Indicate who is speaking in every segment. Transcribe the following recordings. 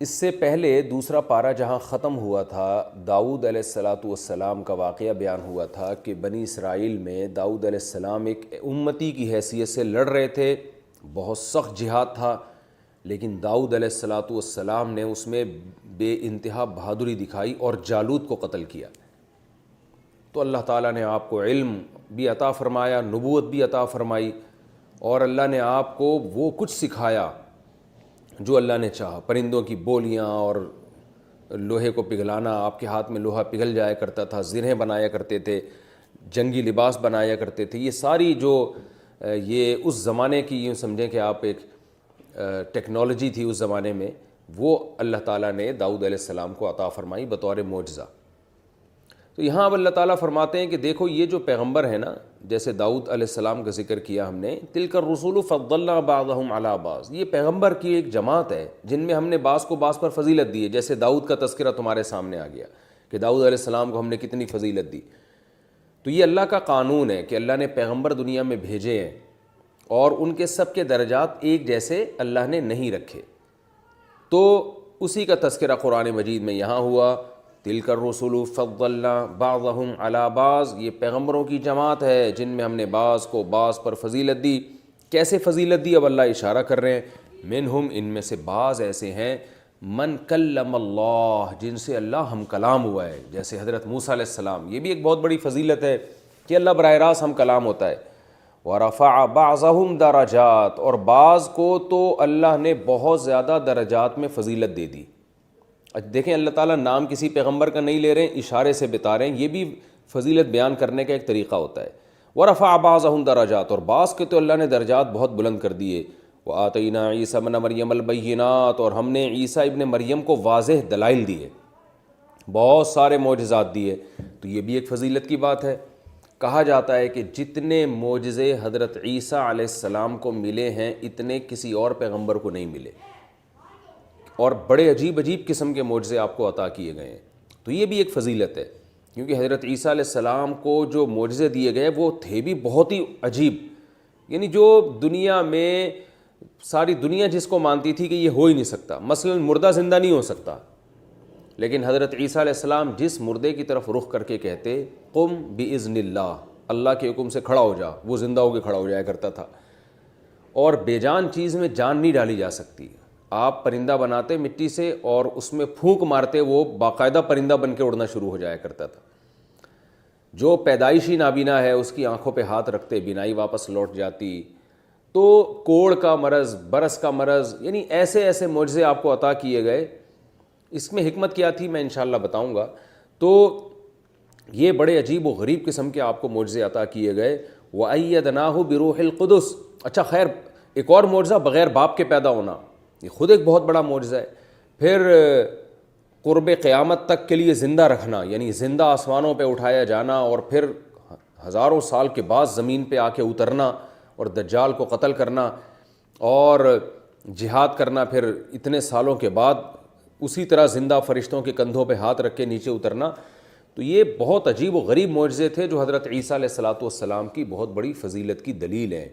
Speaker 1: اس سے پہلے دوسرا پارہ جہاں ختم ہوا تھا، داؤد علیہ السلام کا واقعہ بیان ہوا تھا کہ بنی اسرائیل میں داؤد علیہ السلام ایک امتی کی حیثیت سے لڑ رہے تھے، بہت سخت جہاد تھا، لیکن داؤد علیہ السلام نے اس میں بے انتہا بہادری دکھائی اور جالوت کو قتل کیا۔ تو اللہ تعالیٰ نے آپ کو علم بھی عطا فرمایا، نبوت بھی عطا فرمائی، اور اللہ نے آپ کو وہ کچھ سکھایا جو اللہ نے چاہا، پرندوں کی بولیاں اور لوہے کو پگھلانا، آپ کے ہاتھ میں لوہا پگھل جایا کرتا تھا، زرہیں بنایا کرتے تھے، جنگی لباس بنایا کرتے تھے، یہ ساری جو یہ اس زمانے کی یوں سمجھیں کہ آپ ایک ٹیکنالوجی تھی اس زمانے میں، وہ اللہ تعالیٰ نے داؤد علیہ السلام کو عطا فرمائی بطور معجزہ۔ تو یہاں اب اللہ تعالیٰ فرماتے ہیں کہ دیکھو یہ جو پیغمبر ہیں نا، جیسے داؤد علیہ السلام کا ذکر کیا ہم نے، تلک الرسول فضلنا بعضهم علی بعض، یہ پیغمبر کی ایک جماعت ہے جن میں ہم نے بعض کو بعض پر فضیلت دی ہے۔ جیسے داؤد کا تذکرہ تمہارے سامنے آ گیا کہ داؤد علیہ السلام کو ہم نے کتنی فضیلت دی۔ تو یہ اللہ کا قانون ہے کہ اللہ نے پیغمبر دنیا میں بھیجے ہیں اور ان کے سب کے درجات ایک جیسے اللہ نے نہیں رکھے۔ تو اسی کا تذکرہ قرآن مجید میں یہاں ہوا، تلک الرسل فضلنا بعضهم علی بعض، یہ پیغمبروں کی جماعت ہے جن میں ہم نے بعض کو بعض پر فضیلت دی۔ کیسے فضیلت دی؟ اب اللہ اشارہ کر رہے ہیں، منہم، ان میں سے بعض ایسے ہیں، من کلم اللہ، جن سے اللہ ہم کلام ہوا ہے، جیسے حضرت موسیٰ علیہ السلام، یہ بھی ایک بہت بڑی فضیلت ہے کہ اللہ براہ راست ہم کلام ہوتا ہے۔ ورفع بعضهم درجات، اور بعض کو تو اللہ نے بہت زیادہ درجات میں فضیلت دے دی۔ دیکھیں اللہ تعالیٰ نام کسی پیغمبر کا نہیں لے رہے ہیں، اشارے سے بتا رہے ہیں، یہ بھی فضیلت بیان کرنے کا ایک طریقہ ہوتا ہے۔ ورفع بعضهم درجات، اور بعض کے تو اللہ نے درجات بہت بلند کر دیے۔ وآتینا عیسیٰ ابن مریم البینات، اور ہم نے عیسیٰ ابن مریم کو واضح دلائل دیے، بہت سارے معجزات دیے۔ تو یہ بھی ایک فضیلت کی بات ہے۔ کہا جاتا ہے کہ جتنے معجزے حضرت عیسیٰ علیہ السلام کو ملے ہیں اتنے کسی اور پیغمبر کو نہیں ملے، اور بڑے عجیب عجیب قسم کے معجزے آپ کو عطا کیے گئے ہیں۔ تو یہ بھی ایک فضیلت ہے، کیونکہ حضرت عیسیٰ علیہ السلام کو جو معجزے دیے گئے وہ تھے بھی بہت ہی عجیب، یعنی جو دنیا میں ساری دنیا جس کو مانتی تھی کہ یہ ہو ہی نہیں سکتا، مثلا مردہ زندہ نہیں ہو سکتا، لیکن حضرت عیسیٰ علیہ السلام جس مردے کی طرف رخ کر کے کہتے قم باذن اللہ، اللہ کے حکم سے کھڑا ہو جا، وہ زندہ ہو کے کھڑا ہو جایا کرتا تھا۔ اور بے جان چیز میں جان نہیں ڈالی جا سکتی، آپ پرندہ بناتے مٹی سے اور اس میں پھونک مارتے وہ باقاعدہ پرندہ بن کے اڑنا شروع ہو جایا کرتا تھا۔ جو پیدائشی نابینا ہے اس کی آنکھوں پہ ہاتھ رکھتے بینائی واپس لوٹ جاتی۔ تو کوڑ کا مرض، برس کا مرض، یعنی ایسے ایسے معجزے آپ کو عطا کیے گئے۔ اس میں حکمت کیا تھی میں انشاءاللہ بتاؤں گا۔ تو یہ بڑے عجیب و غریب قسم کے آپ کو معجزے عطا کیے گئے۔ وَأَيَّدْنَاهُ بِرُوحِ الْقُدُسِ، اچھا خیر ایک اور معجزہ بغیر باپ کے پیدا ہونا، یہ خود ایک بہت بڑا معجزہ ہے۔ پھر قرب قیامت تک کے لیے زندہ رکھنا، یعنی زندہ آسمانوں پہ اٹھایا جانا اور پھر ہزاروں سال کے بعد زمین پہ آ کے اترنا اور دجال کو قتل کرنا اور جہاد کرنا، پھر اتنے سالوں کے بعد اسی طرح زندہ فرشتوں کے کندھوں پہ ہاتھ رکھ کے نیچے اترنا۔ تو یہ بہت عجیب و غریب معجزے تھے جو حضرت عیسیٰ علیہ السلام کی بہت بڑی فضیلت کی دلیل ہیں۔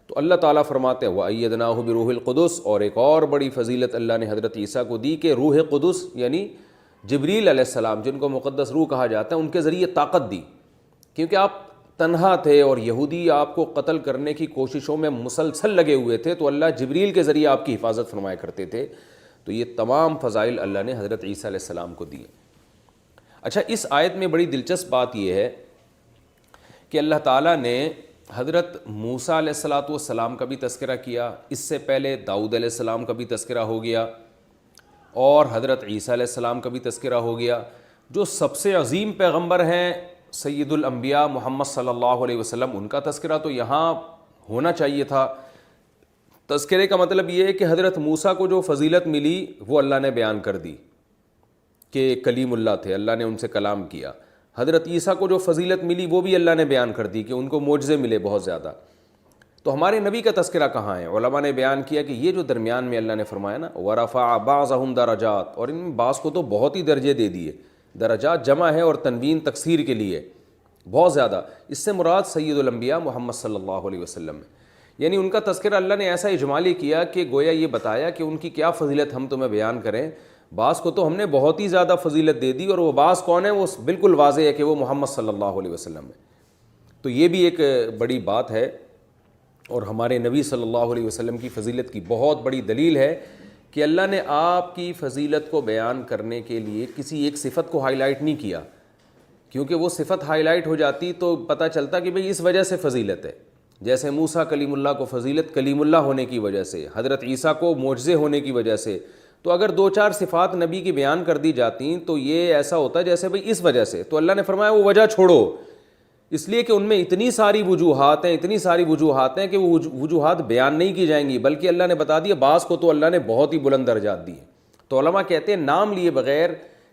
Speaker 1: تو اللہ تعالیٰ فرماتے ہیں وَأَيَّدْنَاهُ بِرُوحِ الْقُدُسِ، اور ایک اور بڑی فضیلت اللہ نے حضرت عیسیٰ کو دی کہ روح قدس یعنی جبریل علیہ السلام، جن کو مقدس روح کہا جاتا ہے، ان کے ذریعے طاقت دی، کیونکہ آپ تنہا تھے اور یہودی آپ کو قتل کرنے کی کوششوں میں مسلسل لگے ہوئے تھے، تو اللہ جبریل کے ذریعے آپ کی حفاظت فرمایا کرتے تھے۔ تو یہ تمام فضائل اللہ نے حضرت عیسیٰ علیہ السلام کو دیے۔ اچھا اس آیت میں بڑی دلچسپ بات یہ ہے کہ اللہ تعالیٰ نے حضرت موسیٰ علیہ السلام کا بھی تذکرہ کیا، اس سے پہلے داؤد علیہ السلام کا بھی تذکرہ ہو گیا، اور حضرت عیسیٰ علیہ السلام کا بھی تذکرہ ہو گیا۔ جو سب سے عظیم پیغمبر ہیں سید الانبیاء محمد صلی اللہ علیہ وسلم، ان کا تذکرہ تو یہاں ہونا چاہیے تھا۔ تذکرے کا مطلب یہ ہے کہ حضرت موسیٰ کو جو فضیلت ملی وہ اللہ نے بیان کر دی کہ کلیم اللہ تھے، اللہ نے ان سے کلام کیا۔ حضرت عیسیٰ کو جو فضیلت ملی وہ بھی اللہ نے بیان کر دی کہ ان کو معجزے ملے بہت زیادہ۔ تو ہمارے نبی کا تذکرہ کہاں ہے؟ علماء نے بیان کیا کہ یہ جو درمیان میں اللہ نے فرمایا نا وَرَفَعَ بَعْضَهُمْ دَرَجَاتٍ، اور ان میں بعض کو تو بہت ہی درجے دے دیے، درجات جمع ہے اور تنوین تکثیر کے لیے بہت زیادہ، اس سے مراد سید الانبیاء محمد صلی اللہ علیہ وسلم ہے یعنی ان کا تذکرہ اللہ نے ایسا اجمالی کیا کہ گویا یہ بتایا کہ ان کی کیا فضیلت ہم تمہیں بیان کریں. بعض کو تو ہم نے بہت ہی زیادہ فضیلت دے دی, اور وہ بعض کون ہے, وہ بالکل واضح ہے کہ وہ محمد صلی اللہ علیہ وسلم ہے. تو یہ بھی ایک بڑی بات ہے, اور ہمارے نبی صلی اللہ علیہ وسلم کی فضیلت کی بہت بڑی دلیل ہے کہ اللہ نے آپ کی فضیلت کو بیان کرنے کے لیے کسی ایک صفت کو ہائی لائٹ نہیں کیا, کیونکہ وہ صفت ہائی لائٹ ہو جاتی تو پتہ چلتا کہ بھئی اس وجہ سے فضیلت ہے. جیسے موسیٰ کلیم اللہ کو فضیلت کلیم اللہ ہونے کی وجہ سے, حضرت عیسیٰ کو معجزے ہونے کی وجہ سے. تو اگر 2-4 صفات نبی کی بیان کر دی جاتی تو یہ ایسا ہوتا جیسے بھئی اس وجہ سے, تو اللہ نے فرمایا وہ وجہ چھوڑو, اس لیے کہ ان میں اتنی ساری وجوہات ہیں کہ وہ وجوہات بیان نہیں کی جائیں گی, بلکہ اللہ نے بتا دیا بعض کو تو اللہ نے بہت ہی بلند درجات دیے. تو علماء کہتے ہیں نام لیے بغیر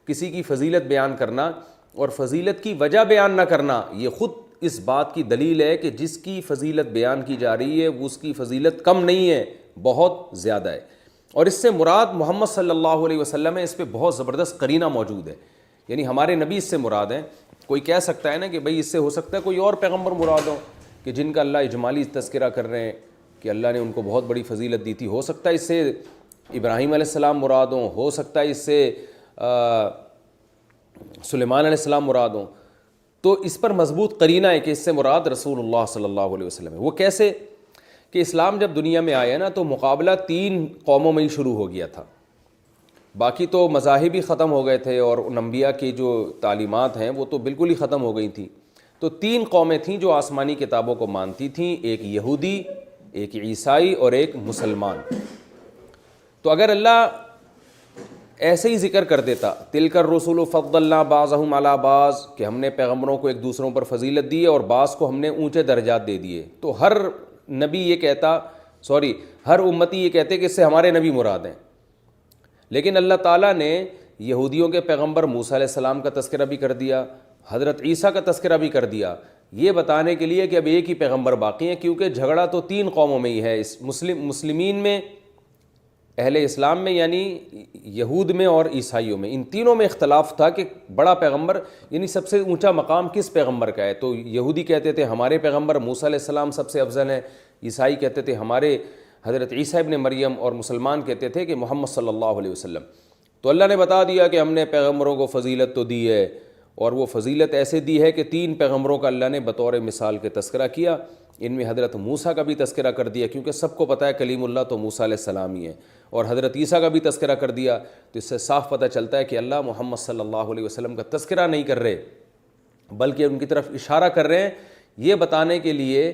Speaker 1: کسی کی فضیلت بیان کرنا اور فضیلت کی وجہ بیان نہ کرنا, یہ خود اس بات کی دلیل ہے کہ جس کی فضیلت بیان کی جا رہی ہے وہ اس کی فضیلت کم نہیں ہے, بہت زیادہ ہے. اور اس سے مراد محمد صلی اللہ علیہ وسلم ہے, اس پہ بہت زبردست قرینہ موجود ہے. یعنی ہمارے نبی اس سے مراد ہیں. کوئی کہہ سکتا ہے نا کہ بھئی اس سے ہو سکتا ہے کوئی اور پیغمبر مراد ہو کہ جن کا اللہ اجمالی تذکرہ کر رہے ہیں کہ اللہ نے ان کو بہت بڑی فضیلت دی تھی, ہو سکتا ہے اس سے ابراہیم علیہ السلام مراد ہوں, ہو سکتا ہے اس سے سلیمان علیہ السلام مراد ہوں. تو اس پر مضبوط قرینہ ہے کہ اس سے مراد رسول اللہ صلی اللہ علیہ وسلم ہے. وہ کیسے کہ اسلام جب دنیا میں آیا نا تو مقابلہ 3 قوموں میں ہی شروع ہو گیا تھا, باقی تو مذاہب ہی ختم ہو گئے تھے اور انبیاء کی جو تعلیمات ہیں وہ تو بالکل ہی ختم ہو گئی تھیں. تو 3 قومیں تھیں جو آسمانی کتابوں کو مانتی تھیں, ایک یہودی, ایک عیسائی اور ایک مسلمان. تو اگر اللہ ایسے ہی ذکر کر دیتا تلک الرسل فضلنا بعضهم علی بعض, کہ ہم نے پیغمبروں کو ایک دوسروں پر فضیلت دی اور بعض کو ہم نے اونچے درجات دے دیے, تو ہر نبی یہ کہتا ہر امتی یہ کہتے کہ اس سے ہمارے نبی مراد ہیں. لیکن اللہ تعالیٰ نے یہودیوں کے پیغمبر موسیٰ علیہ السلام کا تذکرہ بھی کر دیا, حضرت عیسیٰ کا تذکرہ بھی کر دیا, یہ بتانے کے لیے کہ اب ایک ہی پیغمبر باقی ہیں, کیونکہ جھگڑا تو 3 قوموں میں ہی ہے, اس مسلمین میں, اہل اسلام میں یعنی یہود میں اور عیسائیوں میں. ان تینوں میں اختلاف تھا کہ بڑا پیغمبر یعنی سب سے اونچا مقام کس پیغمبر کا ہے. تو یہودی کہتے تھے ہمارے پیغمبر موسیٰ علیہ السلام سب سے افضل ہیں, عیسائی کہتے تھے ہمارے حضرت عیسیٰ ابن مریم, اور مسلمان کہتے تھے کہ محمد صلی اللہ علیہ وسلم. تو اللہ نے بتا دیا کہ ہم نے پیغمبروں کو فضیلت تو دی ہے, اور وہ فضیلت ایسے دی ہے کہ 3 پیغمبروں کا اللہ نے بطور مثال کے تذکرہ کیا. ان میں حضرت موسیٰ کا بھی تذکرہ کر دیا, کیونکہ سب کو پتہ ہے کلیم اللہ تو موسیٰ علیہ السلام ہی ہے, اور حضرت عیسیٰ کا بھی تذکرہ کر دیا. تو اس سے صاف پتہ چلتا ہے کہ اللہ محمد صلی اللہ علیہ وسلم کا تذکرہ نہیں کر رہے, بلکہ ان کی طرف اشارہ کر رہے ہیں, یہ بتانے کے لیے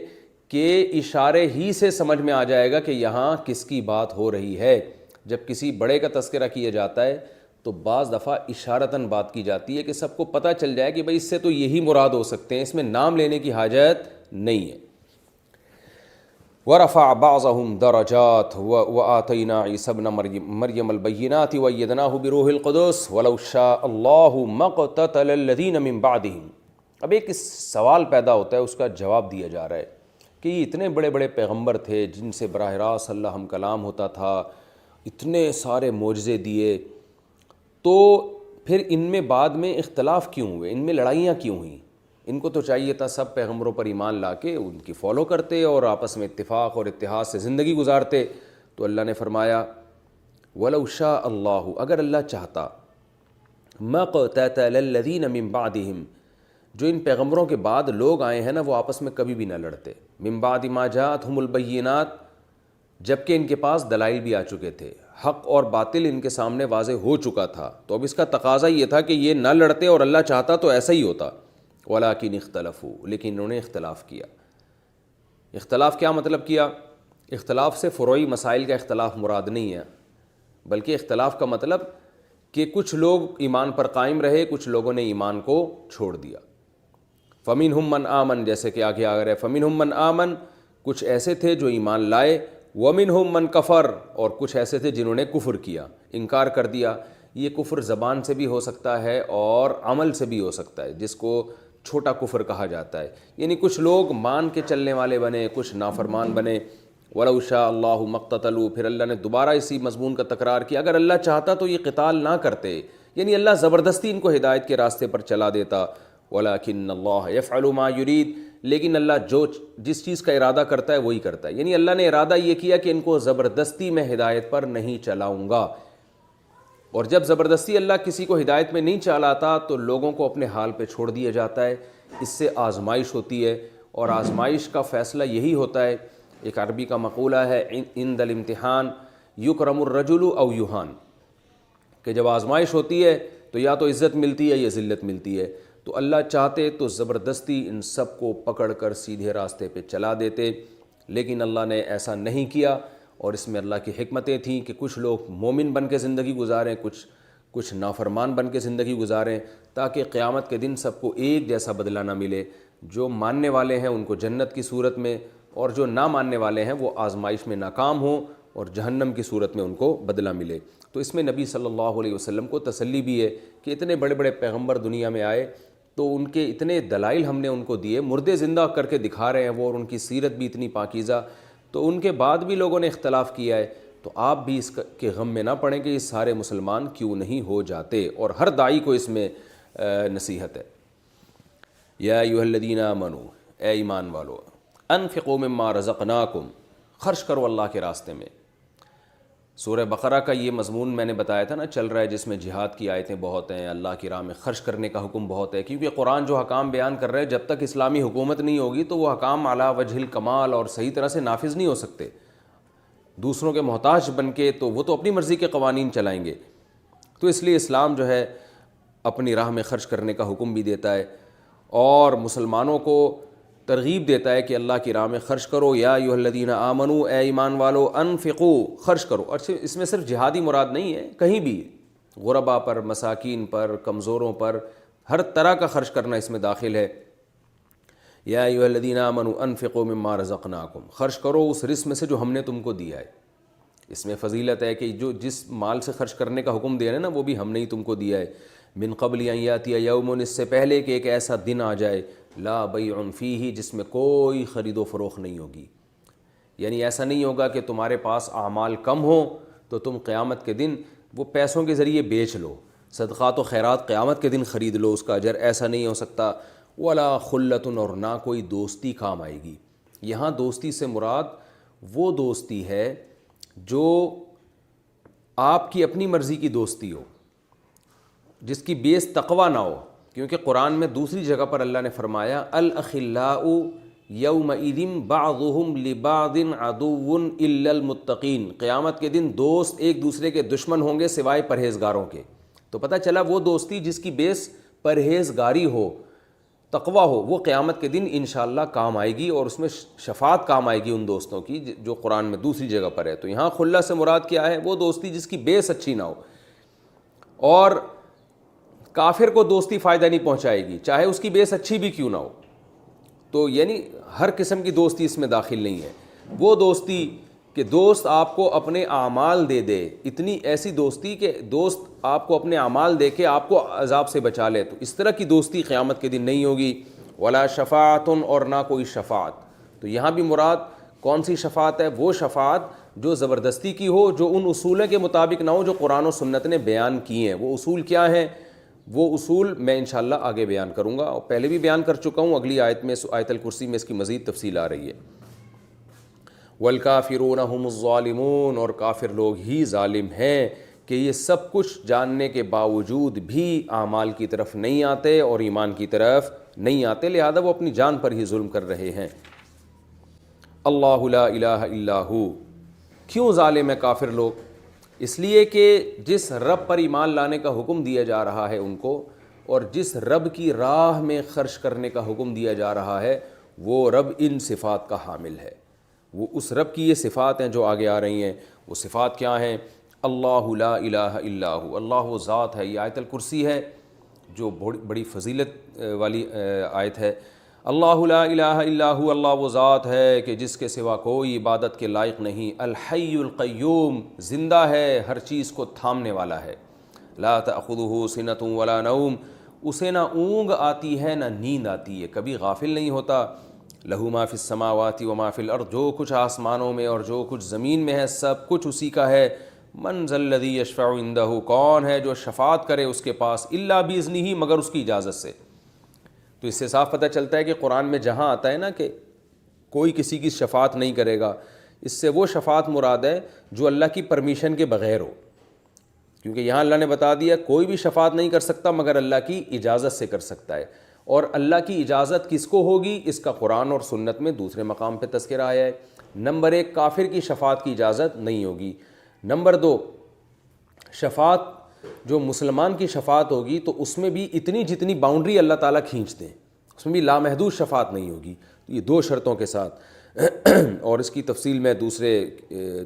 Speaker 1: کہ اشارے ہی سے سمجھ میں آ جائے گا کہ یہاں کس کی بات ہو رہی ہے. جب کسی بڑے کا تذکرہ کیا جاتا ہے تو بعض دفعہ اشارتاً بات کی جاتی ہے کہ سب کو پتہ چل جائے کہ بھئی اس سے تو یہی مراد ہو سکتے ہیں, اس میں نام لینے کی حاجت نہیں ہے. وَرَفَعَ بَعْضَهُمْ دَرَجَاتٍ وَآتَيْنَا عِيسَى ابْنَ مَرْيَمَ الْبَيِّنَاتِ وَأَيَّدْنَاهُ بِرُوحِ الْقُدُسِ وَلَوْ شَاءَ اللَّهُ مَا اقْتَتَلَ الَّذِينَ مِن بَعْدِهِمْ. اب ایک سوال پیدا ہوتا ہے, اس کا جواب دیا جا رہا ہے کہ یہ اتنے بڑے بڑے پیغمبر تھے جن سے براہ راست اللہ ہم کلام ہوتا تھا, اتنے سارے معجزے دیے, تو پھر ان میں بعد میں اختلاف کیوں ہوئے, ان میں لڑائیاں کیوں ہوئیں؟ ان کو تو چاہیے تھا سب پیغمبروں پر ایمان لا کے ان کی فالو کرتے اور آپس میں اتفاق اور اتحاد سے زندگی گزارتے. تو اللہ نے فرمایا وَلَوْ شَاءَ اللَّهُ, اگر اللہ چاہتا, مَا اقْتَتَلَ الَّذِينَ مِن بَعْدِهِمْ, جو ان پیغمبروں کے بعد لوگ آئے ہیں نا وہ آپس میں کبھی بھی نہ لڑتے. مِن بَعْدِ مَا جَاءَتْهُمُ الْبَيِّنَاتُ, جبکہ ان کے پاس دلائل بھی آ چکے تھے, حق اور باطل ان کے سامنے واضح ہو چکا تھا. تو اب اس کا تقاضا یہ تھا کہ یہ نہ لڑتے, اور اللہ چاہتا تو ایسا ہی ہوتا. وَلَٰكِنِ اخْتَلَفُوا, لیکن انہوں نے اختلاف کیا. اختلاف کیا مطلب کیا؟ اختلاف سے فروعی مسائل کا اختلاف مراد نہیں ہے, بلکہ اختلاف کا مطلب کہ کچھ لوگ ایمان پر قائم رہے, کچھ لوگوں نے ایمان کو چھوڑ دیا. فَمِنْهُمْ مَنْ آمَنَ, جیسے کہ آگے آ رہے فَمِنْهُمْ مَنْ آمَنَ, کچھ ایسے تھے جو ایمان لائے. وَمِنْهُمْ مَنْ كَفَرَ, اور کچھ ایسے تھے جنہوں نے کفر کیا, انکار کر دیا. یہ کفر زبان سے بھی ہو سکتا ہے اور عمل سے بھی ہو سکتا ہے, جس کو چھوٹا کفر کہا جاتا ہے. یعنی کچھ لوگ مان کے چلنے والے بنے, کچھ نافرمان بنے. وَلَوْ شَاءَ اللَّهُ مَا اقْتَتَلُوا, پھر اللہ نے دوبارہ اسی مضمون کا تکرار کیا, اگر اللہ چاہتا تو یہ قتال نہ کرتے, یعنی اللہ زبردستی ان کو ہدایت کے راستے پر چلا دیتا. وَلَٰكِنَّ اللَّهَ يَفْعَلُ مَا يُرِيدُ, لیکن اللہ جس چیز کا ارادہ کرتا ہے وہی کرتا ہے. یعنی اللہ نے ارادہ یہ کیا کہ ان کو زبردستی میں ہدایت پر نہیں چلاؤں گا. اور جب زبردستی اللہ کسی کو ہدایت میں نہیں چلاتا تو لوگوں کو اپنے حال پہ چھوڑ دیا جاتا ہے. اس سے آزمائش ہوتی ہے اور آزمائش کا فیصلہ یہی ہوتا ہے. ایک عربی کا مقولہ ہے عند الامتحان یکرم الرجل او یہان، کہ جب آزمائش ہوتی ہے تو یا تو عزت ملتی ہے یا ذلت ملتی ہے. تو اللہ چاہتے تو زبردستی ان سب کو پکڑ کر سیدھے راستے پہ چلا دیتے، لیکن اللہ نے ایسا نہیں کیا. اور اس میں اللہ کی حکمتیں تھیں کہ کچھ لوگ مومن بن کے زندگی گزاریں، کچھ نافرمان بن کے زندگی گزاریں، تاکہ قیامت کے دن سب کو ایک جیسا بدلہ نہ ملے. جو ماننے والے ہیں ان کو جنت کی صورت میں، اور جو نہ ماننے والے ہیں وہ آزمائش میں ناکام ہوں اور جہنم کی صورت میں ان کو بدلہ ملے. تو اس میں نبی صلی اللہ علیہ وسلم کو تسلی بھی ہے کہ اتنے بڑے بڑے پیغمبر دنیا میں آئے تو ان کے اتنے دلائل ہم نے ان کو دیے، مردے زندہ کر کے دکھا رہے ہیں وہ، اور ان کی سیرت بھی اتنی پاکیزہ، تو ان کے بعد بھی لوگوں نے اختلاف کیا ہے. تو آپ بھی اس کے غم میں نہ پڑیں کہ یہ سارے مسلمان کیوں نہیں ہو جاتے. اور ہر داعی کو اس میں نصیحت ہے. یا ایھا الذین آمنوا، اے ایمان والو، انفقوا مما رزقناکم، خرچ کرو اللہ کے راستے میں. سورہ بقرہ کا یہ مضمون میں نے بتایا تھا نا چل رہا ہے، جس میں جہاد کی آیتیں بہت ہیں، اللہ کی راہ میں خرچ کرنے کا حکم بہت ہے. کیونکہ قرآن جو حکام بیان کر رہے ہیں جب تک اسلامی حکومت نہیں ہوگی تو وہ حکام اعلیٰ وجہ الکمال اور صحیح طرح سے نافذ نہیں ہو سکتے. دوسروں کے محتاج بن کے تو وہ تو اپنی مرضی کے قوانین چلائیں گے. تو اس لیے اسلام جو ہے اپنی راہ میں خرچ کرنے کا حکم بھی دیتا ہے اور مسلمانوں کو ترغیب دیتا ہے کہ اللہ کی راہ میں خرچ کرو. یا ایھا الذین آمنوا، اے ایمان والو، انفقوا، خرچ کرو. اور اس میں صرف جہادی مراد نہیں ہے، کہیں بھی غربا پر، مساکین پر، کمزوروں پر، ہر طرح کا خرچ کرنا اس میں داخل ہے. یا ایھا الذین آمنوا انفقوا مما رزقناکم، خرچ کرو اس رزق میں سے جو ہم نے تم کو دیا ہے. اس میں فضیلت ہے کہ جو جس مال سے خرچ کرنے کا حکم دیا ہے نا وہ بھی ہم نے ہی تم کو دیا ہے. من قبل ان یاتی یوم، اس سے پہلے کہ ایک ایسا دن آ جائے، لا بیع فیہ، جس میں کوئی خرید و فروخت نہیں ہوگی. یعنی ایسا نہیں ہوگا کہ تمہارے پاس اعمال کم ہوں تو تم قیامت کے دن وہ پیسوں کے ذریعے بیچ لو، صدقات و خیرات قیامت کے دن خرید لو اس کا اجر. ایسا نہیں ہو سکتا. ولا خلۃ، اور نہ کوئی دوستی کام آئے گی. یہاں دوستی سے مراد وہ دوستی ہے جو آپ کی اپنی مرضی کی دوستی ہو، جس کی بیس تقوی نہ ہو. کیونکہ قرآن میں دوسری جگہ پر اللہ نے فرمایا الاخلاء یومئذ بعضهم لبعض عدو الا المتقین، قیامت کے دن دوست ایک دوسرے کے دشمن ہوں گے سوائے پرہیزگاروں کے. تو پتہ چلا وہ دوستی جس کی بیس پرہیزگاری ہو، تقوی ہو، وہ قیامت کے دن انشاءاللہ کام آئے گی، اور اس میں شفاعت کام آئے گی ان دوستوں کی جو قرآن میں دوسری جگہ پر ہے. تو یہاں خلہ سے مراد کیا ہے؟ وہ دوستی جس کی بیس اچھی نہ ہو. اور کافر کو دوستی فائدہ نہیں پہنچائے گی چاہے اس کی بیس اچھی بھی کیوں نہ ہو. تو یعنی ہر قسم کی دوستی اس میں داخل نہیں ہے. وہ دوستی کہ دوست آپ کو اپنے اعمال دے دے، اتنی ایسی دوستی کہ دوست آپ کو اپنے اعمال دے کے آپ کو عذاب سے بچا لے، تو اس طرح کی دوستی قیامت کے دن نہیں ہوگی. ولا شفاعت، اور نہ کوئی شفاعت. تو یہاں بھی مراد کون سی شفاعت ہے؟ وہ شفاعت جو زبردستی کی ہو، جو ان اصولوں کے مطابق نہ ہو جو قرآن و سنت نے بیان کیے ہیں. وہ اصول کیا ہیں؟ وہ اصول میں انشاءاللہ آگے بیان کروں گا، اور پہلے بھی بیان کر چکا ہوں. اگلی آیت میں، آیت الکرسی میں اس کی مزید تفصیل آ رہی ہے. والکافرون هم الظالمون، اور کافر لوگ ہی ظالم ہیں کہ یہ سب کچھ جاننے کے باوجود بھی اعمال کی طرف نہیں آتے اور ایمان کی طرف نہیں آتے، لہذا وہ اپنی جان پر ہی ظلم کر رہے ہیں. اللہ لا الہ الا ہو. کیوں ظالم ہے کافر لوگ؟ اس لیے کہ جس رب پر ایمان لانے کا حکم دیا جا رہا ہے ان کو، اور جس رب کی راہ میں خرچ کرنے کا حکم دیا جا رہا ہے، وہ رب ان صفات کا حامل ہے. وہ اس رب کی یہ صفات ہیں جو آگے آ رہی ہیں. وہ صفات کیا ہیں؟ اللہ لا الہ الا ہو، اللہ وہ ذات ہے. یہ آیت الکرسی ہے جو بڑی فضیلت والی آیت ہے. اللہ لا الہ الا ہو، اللہ وہ ذات ہے کہ جس کے سوا کوئی عبادت کے لائق نہیں. الحی القیوم، زندہ ہے، ہر چیز کو تھامنے والا ہے. لا تأخذہ سنۃ ولا نوم، اسے نہ اونگ آتی ہے نہ نیند آتی ہے، کبھی غافل نہیں ہوتا. لہ ما فی السماوات و ما فی الارض، جو کچھ آسمانوں میں اور جو کچھ زمین میں ہے سب کچھ اسی کا ہے. من ذا الذی یشفع عندہ، کون ہے جو شفاعت کرے اس کے پاس، الا باذنہ، مگر اس کی اجازت سے. تو اس سے صاف پتہ چلتا ہے کہ قرآن میں جہاں آتا ہے نا کہ کوئی کسی کی شفاعت نہیں کرے گا، اس سے وہ شفاعت مراد ہے جو اللہ کی پرمیشن کے بغیر ہو، کیونکہ یہاں اللہ نے بتا دیا کوئی بھی شفاعت نہیں کر سکتا مگر اللہ کی اجازت سے کر سکتا ہے، اور اللہ کی اجازت کس کو ہوگی اس کا قرآن اور سنت میں دوسرے مقام پہ تذکرہ آیا ہے۔ نمبر 1 کافر کی شفاعت کی اجازت نہیں ہوگی۔ نمبر 2 شفاعت جو مسلمان کی شفاعت ہوگی تو اس میں بھی اتنی جتنی باؤنڈری اللہ تعالیٰ کھینچ دیں، اس میں بھی لامحدود شفاعت نہیں ہوگی، یہ 2 شرطوں کے ساتھ اور اس کی تفصیل میں دوسرے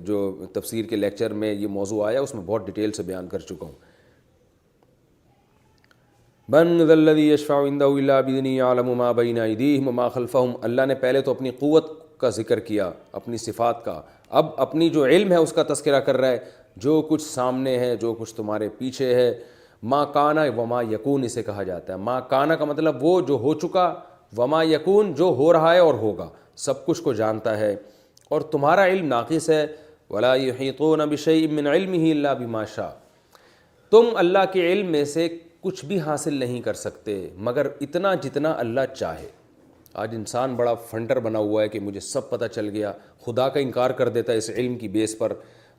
Speaker 1: جو تفسیر کے لیکچر میں یہ موضوع آیا اس میں بہت ڈیٹیل سے بیان کر چکا ہوں۔ من ذا الذی یشفع عنده الا باذنہ یعلم ما بین ایدیہم وما خلفہم، اللہ نے پہلے تو اپنی قوت کا ذکر کیا، اپنی صفات کا، اب اپنی جو علم ہے اس کا تذکرہ کر رہا ہے، جو کچھ سامنے ہے، جو کچھ تمہارے پیچھے ہے۔ ما کانا وما یکون اسے کہا جاتا ہے۔ ما کانا کا مطلب وہ جو ہو چکا، وما یکون جو ہو رہا ہے اور ہوگا، سب کچھ کو جانتا ہے، اور تمہارا علم ناقص ہے۔ ولا یحیطون بشیء من علمہ الا بما شاء، تم اللہ کے علم میں سے کچھ بھی حاصل نہیں کر سکتے مگر اتنا جتنا اللہ چاہے۔ آج انسان بڑا فنٹر بنا ہوا ہے کہ مجھے سب پتہ چل گیا، خدا کا انکار کر دیتا ہے اس علم کی بیس پر۔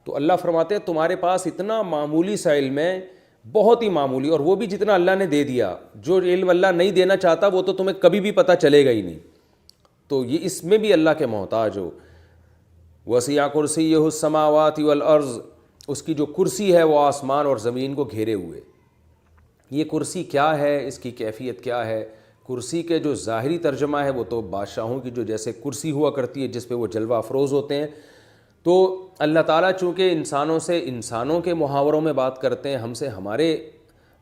Speaker 1: تو اللہ فرماتے ہیں تمہارے پاس اتنا معمولی سا علم ہے، بہت ہی معمولی، اور وہ بھی جتنا اللہ نے دے دیا۔ جو علم اللہ نہیں دینا چاہتا وہ تو تمہیں کبھی بھی پتہ چلے گا ہی نہیں، تو یہ اس میں بھی اللہ کے محتاج ہو۔ وسع کرسیہ السماوات والارض، اس کی جو کرسی ہے وہ آسمان اور زمین کو گھیرے ہوئے۔ یہ کرسی کیا ہے، اس کی کیفیت کیا ہے؟ کرسی کے جو ظاہری ترجمہ ہے وہ تو بادشاہوں کی جو جیسے کرسی ہوا کرتی ہے جس پہ وہ جلوہ افروز ہوتے ہیں، تو اللہ تعالیٰ چونکہ انسانوں سے انسانوں کے محاوروں میں بات کرتے ہیں، ہم سے ہمارے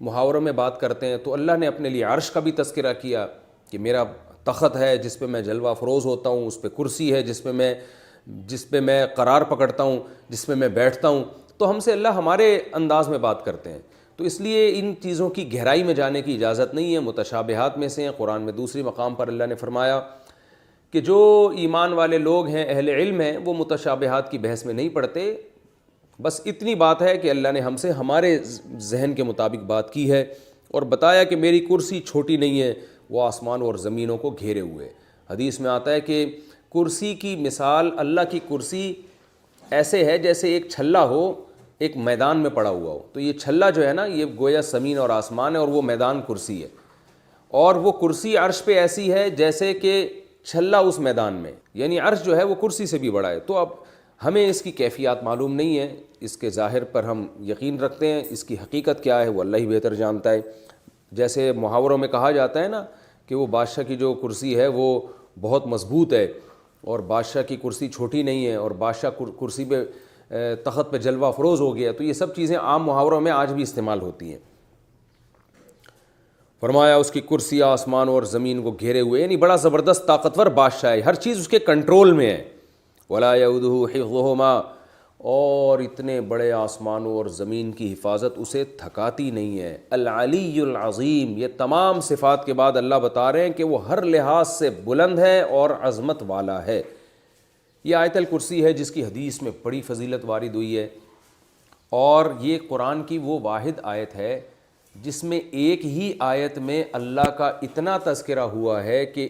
Speaker 1: محاوروں میں بات کرتے ہیں، تو اللہ نے اپنے لیے عرش کا بھی تذکرہ کیا کہ میرا تخت ہے جس پہ میں جلوہ افروز ہوتا ہوں، اس پہ کرسی ہے جس پہ میں قرار پکڑتا ہوں، جس پہ میں بیٹھتا ہوں، تو ہم سے اللہ ہمارے انداز میں بات کرتے ہیں، تو اس لیے ان چیزوں کی گہرائی میں جانے کی اجازت نہیں ہے، متشابہات میں سے ہیں۔ قرآن میں دوسری مقام پر اللہ نے فرمایا کہ جو ایمان والے لوگ ہیں، اہل علم ہیں، وہ متشابہات کی بحث میں نہیں پڑتے، بس اتنی بات ہے کہ اللہ نے ہم سے ہمارے ذہن کے مطابق بات کی ہے، اور بتایا کہ میری کرسی چھوٹی نہیں ہے، وہ آسمان اور زمینوں کو گھیرے ہوئے۔ حدیث میں آتا ہے کہ کرسی کی مثال، اللہ کی کرسی ایسے ہے جیسے ایک چھلا ہو، ایک میدان میں پڑا ہوا ہو، تو یہ چھلا جو ہے نا یہ گویا زمین اور آسمان ہے، اور وہ میدان کرسی ہے، اور وہ کرسی عرش پہ ایسی ہے جیسے کہ چھلا اس میدان میں، یعنی عرش جو ہے وہ کرسی سے بھی بڑا ہے۔ تو اب ہمیں اس کی کیفیات معلوم نہیں ہے، اس کے ظاہر پر ہم یقین رکھتے ہیں، اس کی حقیقت کیا ہے وہ اللہ ہی بہتر جانتا ہے۔ جیسے محاوروں میں کہا جاتا ہے نا کہ وہ بادشاہ کی جو کرسی ہے وہ بہت مضبوط ہے، اور بادشاہ کی کرسی چھوٹی نہیں ہے، اور بادشاہ کرسی پہ تخت پہ جلوہ افروز ہو گیا، تو یہ سب چیزیں عام محاوروں میں آج بھی استعمال ہوتی ہیں۔ فرمایا اس کی کرسی آسمان اور زمین کو گھیرے ہوئے، یعنی بڑا زبردست طاقتور بادشاہ ہے، ہر چیز اس کے کنٹرول میں ہے۔ ولا یؤودہ حفظہما، اور اتنے بڑے آسمانوں اور زمین کی حفاظت اسے تھکاتی نہیں ہے۔ العلی العظیم، یہ تمام صفات کے بعد اللہ بتا رہے ہیں کہ وہ ہر لحاظ سے بلند ہے اور عظمت والا ہے۔ یہ آیت الکرسی ہے جس کی حدیث میں بڑی فضیلت وارد ہوئی ہے، اور یہ قرآن کی وہ واحد آیت ہے جس میں ایک ہی آیت میں اللہ کا اتنا تذکرہ ہوا ہے کہ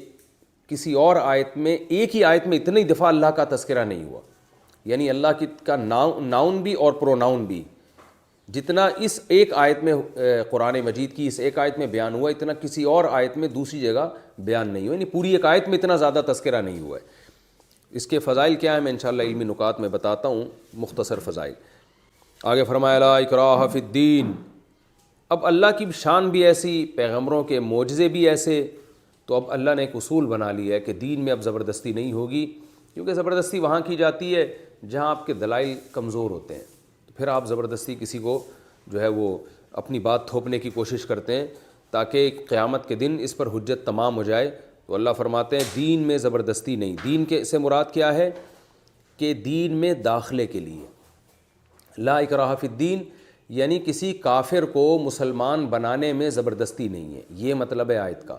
Speaker 1: کسی اور آیت میں، ایک ہی آیت میں اتنی دفعہ اللہ کا تذکرہ نہیں ہوا، یعنی اللہ کا ناؤن بھی اور پروناؤن بھی، جتنا اس ایک آیت میں قرآن مجید کی اس ایک آیت میں بیان ہوا، اتنا کسی اور آیت میں دوسری جگہ بیان نہیں ہوا، یعنی پوری ایک آیت میں اتنا زیادہ تذکرہ نہیں ہوا ہے۔ اس کے فضائل کیا ہیں میں انشاءاللہ علمی نکات میں بتاتا ہوں، مختصر فضائل۔ آگے فرمایا لا اکراہ فی الدین، اب اللہ کی شان بھی ایسی، پیغمبروں کے معجزے بھی ایسے، تو اب اللہ نے ایک اصول بنا لیا ہے کہ دین میں اب زبردستی نہیں ہوگی، کیونکہ زبردستی وہاں کی جاتی ہے جہاں آپ کے دلائل کمزور ہوتے ہیں، تو پھر آپ زبردستی کسی کو جو ہے وہ اپنی بات تھوپنے کی کوشش کرتے ہیں تاکہ قیامت کے دن اس پر حجت تمام ہو جائے۔ تو اللہ فرماتے ہیں دین میں زبردستی نہیں۔ دین کے سے مراد کیا ہے کہ دین میں داخلے کے لیے، لا اکراہ فی الدین، یعنی کسی کافر کو مسلمان بنانے میں زبردستی نہیں ہے، یہ مطلب ہے آیت کا۔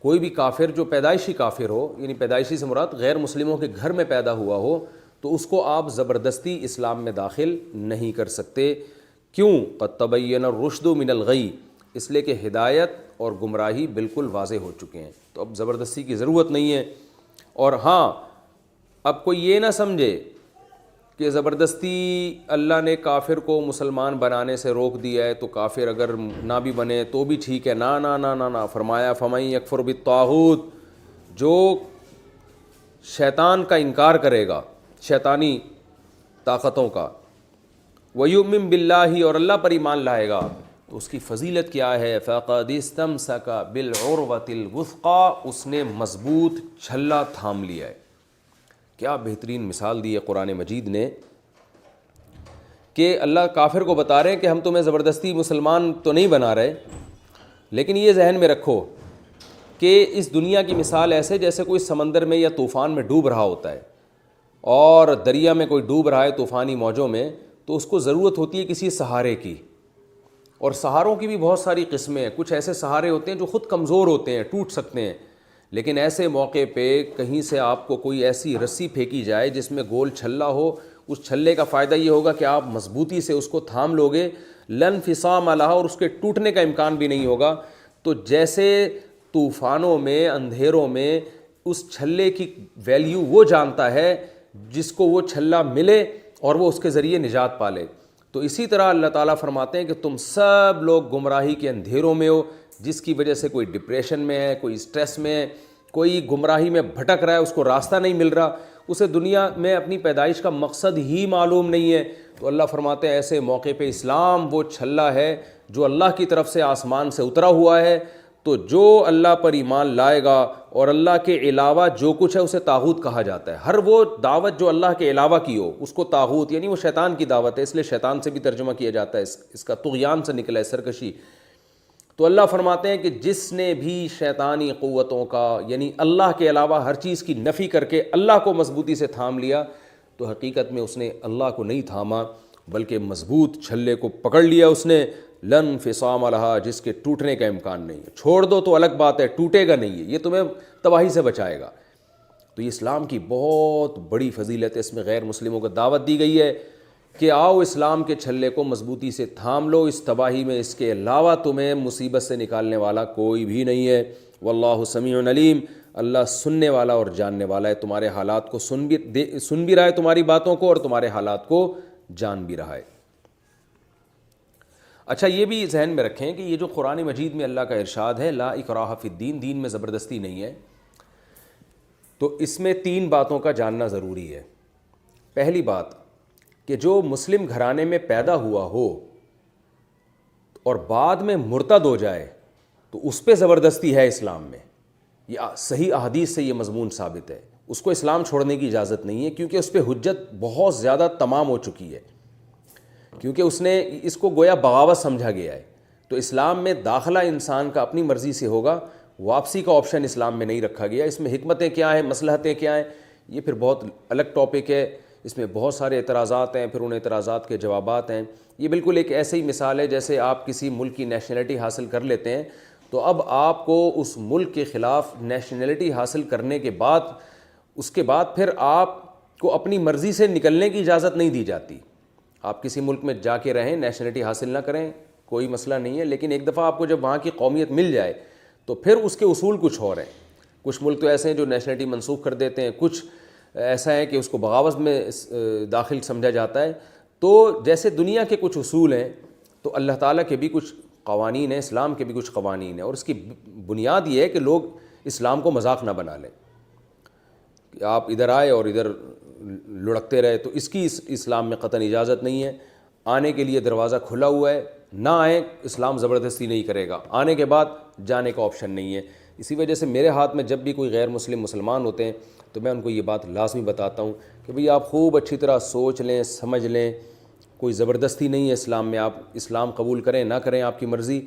Speaker 1: کوئی بھی کافر جو پیدائشی کافر ہو، یعنی پیدائشی سے مراد غیر مسلموں کے گھر میں پیدا ہوا ہو، تو اس کو آپ زبردستی اسلام میں داخل نہیں کر سکتے۔ کیوں؟ قد تبین الرشد من الغی، اس لیے کہ ہدایت اور گمراہی بالکل واضح ہو چکے ہیں، تو اب زبردستی کی ضرورت نہیں ہے۔ اور ہاں، اب کوئی یہ نہ سمجھے کہ زبردستی اللہ نے کافر کو مسلمان بنانے سے روک دیا ہے، تو کافر اگر نہ بھی بنے تو بھی ٹھیک ہے۔ نہ نہ نہ نہ نہ، فرمایا فَمَن یکفر بالطاغوت، جو شیطان کا انکار کرے گا، شیطانی طاقتوں کا، وَيُؤْمِن بِاللَّهِ، اور اللہ پر ایمان لائے گا، تو اس کی فضیلت کیا ہے؟ فَقَدِ اسْتَمْسَكَ بِالْعُرْوَةِ الْوُثْقَىٰ، اس نے مضبوط چھلا تھام لیا ہے۔ کیا بہترین مثال دی ہے قرآن مجید نے کہ اللہ کافر کو بتا رہے ہیں کہ ہم تمہیں زبردستی مسلمان تو نہیں بنا رہے، لیکن یہ ذہن میں رکھو کہ اس دنیا کی مثال ایسے جیسے کوئی سمندر میں یا طوفان میں ڈوب رہا ہوتا ہے، اور دریا میں کوئی ڈوب رہا ہے طوفانی موجوں میں، تو اس کو ضرورت ہوتی ہے کسی سہارے کی، اور سہاروں کی بھی بہت ساری قسمیں ہیں۔ کچھ ایسے سہارے ہوتے ہیں جو خود کمزور ہوتے ہیں، ٹوٹ سکتے ہیں، لیکن ایسے موقع پہ کہیں سے آپ کو کوئی ایسی رسی پھینکی جائے جس میں گول چھلا ہو، اس چھلے کا فائدہ یہ ہوگا کہ آپ مضبوطی سے اس کو تھام لوگے، لن فصام لہا، اور اس کے ٹوٹنے کا امکان بھی نہیں ہوگا۔ تو جیسے طوفانوں میں، اندھیروں میں، اس چھلے کی ویلیو وہ جانتا ہے جس کو وہ چھلا ملے اور وہ اس کے ذریعے نجات پالے، تو اسی طرح اللہ تعالیٰ فرماتے ہیں کہ تم سب لوگ گمراہی کے اندھیروں میں ہو، جس کی وجہ سے کوئی ڈپریشن میں ہے، کوئی اسٹریس میں ہے، کوئی گمراہی میں بھٹک رہا ہے، اس کو راستہ نہیں مل رہا، اسے دنیا میں اپنی پیدائش کا مقصد ہی معلوم نہیں ہے، تو اللہ فرماتے ہیں ایسے موقع پہ اسلام وہ چھلا ہے جو اللہ کی طرف سے آسمان سے اترا ہوا ہے۔ تو جو اللہ پر ایمان لائے گا اور اللہ کے علاوہ جو کچھ ہے اسے طاغوت کہا جاتا ہے۔ ہر وہ دعوت جو اللہ کے علاوہ کی ہو اس کو طاغوت، یعنی وہ شیطان کی دعوت ہے، اس لیے شیطان سے بھی ترجمہ کیا جاتا ہے، اس کا طغیان سے نکلا ہے، سرکشی۔ تو اللہ فرماتے ہیں کہ جس نے بھی شیطانی قوتوں کا، یعنی اللہ کے علاوہ ہر چیز کی نفی کر کے اللہ کو مضبوطی سے تھام لیا، تو حقیقت میں اس نے اللہ کو نہیں تھاما بلکہ مضبوط چھلے کو پکڑ لیا اس نے، لن فصام لہا، جس کے ٹوٹنے کا امکان نہیں ہے۔ چھوڑ دو تو الگ بات ہے، ٹوٹے گا نہیں ہے، یہ تمہیں تباہی سے بچائے گا۔ تو یہ اسلام کی بہت بڑی فضیلت ہے، اس میں غیر مسلموں کو دعوت دی گئی ہے کہ آؤ اسلام کے چھلے کو مضبوطی سے تھام لو، اس تباہی میں اس کے علاوہ تمہیں مصیبت سے نکالنے والا کوئی بھی نہیں ہے۔ واللہ سمیع علیم، اللہ سننے والا اور جاننے والا ہے، تمہارے حالات کو سن بھی رہا ہے، تمہاری باتوں کو، اور تمہارے حالات کو جان بھی رہا ہے۔ اچھا، یہ بھی ذہن میں رکھیں کہ یہ جو قرآن مجید میں اللہ کا ارشاد ہے لا اکراہ فی الدین، دین میں زبردستی نہیں ہے، تو اس میں 3 باتوں کا جاننا ضروری ہے۔ پہلی بات کہ جو مسلم گھرانے میں پیدا ہوا ہو اور بعد میں مرتد ہو جائے تو اس پہ زبردستی ہے اسلام میں، یہ صحیح احادیث سے یہ مضمون ثابت ہے، اس کو اسلام چھوڑنے کی اجازت نہیں ہے، کیونکہ اس پہ حجت بہت زیادہ تمام ہو چکی ہے، کیونکہ اس نے اس کو گویا بغاوت سمجھا گیا ہے۔ تو اسلام میں داخلہ انسان کا اپنی مرضی سے ہوگا، واپسی کا آپشن اسلام میں نہیں رکھا گیا۔ اس میں حکمتیں کیا ہیں، مصلحتیں کیا ہیں، یہ پھر بہت الگ ٹاپک ہے، اس میں بہت سارے اعتراضات ہیں، پھر ان اعتراضات کے جوابات ہیں۔ یہ بالکل ایک ایسے ہی مثال ہے جیسے آپ کسی ملک کی نیشنلٹی حاصل کر لیتے ہیں، تو اب آپ کو اس ملک کے خلاف نیشنلٹی حاصل کرنے کے بعد، اس کے بعد پھر آپ کو اپنی مرضی سے نکلنے کی اجازت نہیں دی جاتی۔ آپ کسی ملک میں جا کے رہیں، نیشنلٹی حاصل نہ کریں، کوئی مسئلہ نہیں ہے، لیکن ایک دفعہ آپ کو جب وہاں کی قومیت مل جائے تو پھر اس کے اصول کچھ اور ہیں۔ کچھ ملک تو ایسے ہیں جو نیشنلٹی منسوخ کر دیتے ہیں، کچھ ایسا ہے کہ اس کو بغاوت میں داخل سمجھا جاتا ہے۔ تو جیسے دنیا کے کچھ اصول ہیں، تو اللہ تعالیٰ کے بھی کچھ قوانین ہیں، اسلام کے بھی کچھ قوانین ہیں، اور اس کی بنیاد یہ ہے کہ لوگ اسلام کو مذاق نہ بنا لیں کہ آپ ادھر آئے اور ادھر لڑکتے رہے، تو اس کی اسلام میں قطعاً اجازت نہیں ہے۔ آنے کے لیے دروازہ کھلا ہوا ہے، نہ آئیں، اسلام زبردستی نہیں کرے گا، آنے کے بعد جانے کا آپشن نہیں ہے۔ اسی وجہ سے میرے ہاتھ میں جب بھی کوئی غیر مسلم مسلمان ہوتے ہیں تو میں ان کو یہ بات لازمی بتاتا ہوں کہ بھئی آپ خوب اچھی طرح سوچ لیں، سمجھ لیں، کوئی زبردستی نہیں ہے اسلام میں، آپ اسلام قبول کریں نہ کریں آپ کی مرضی۔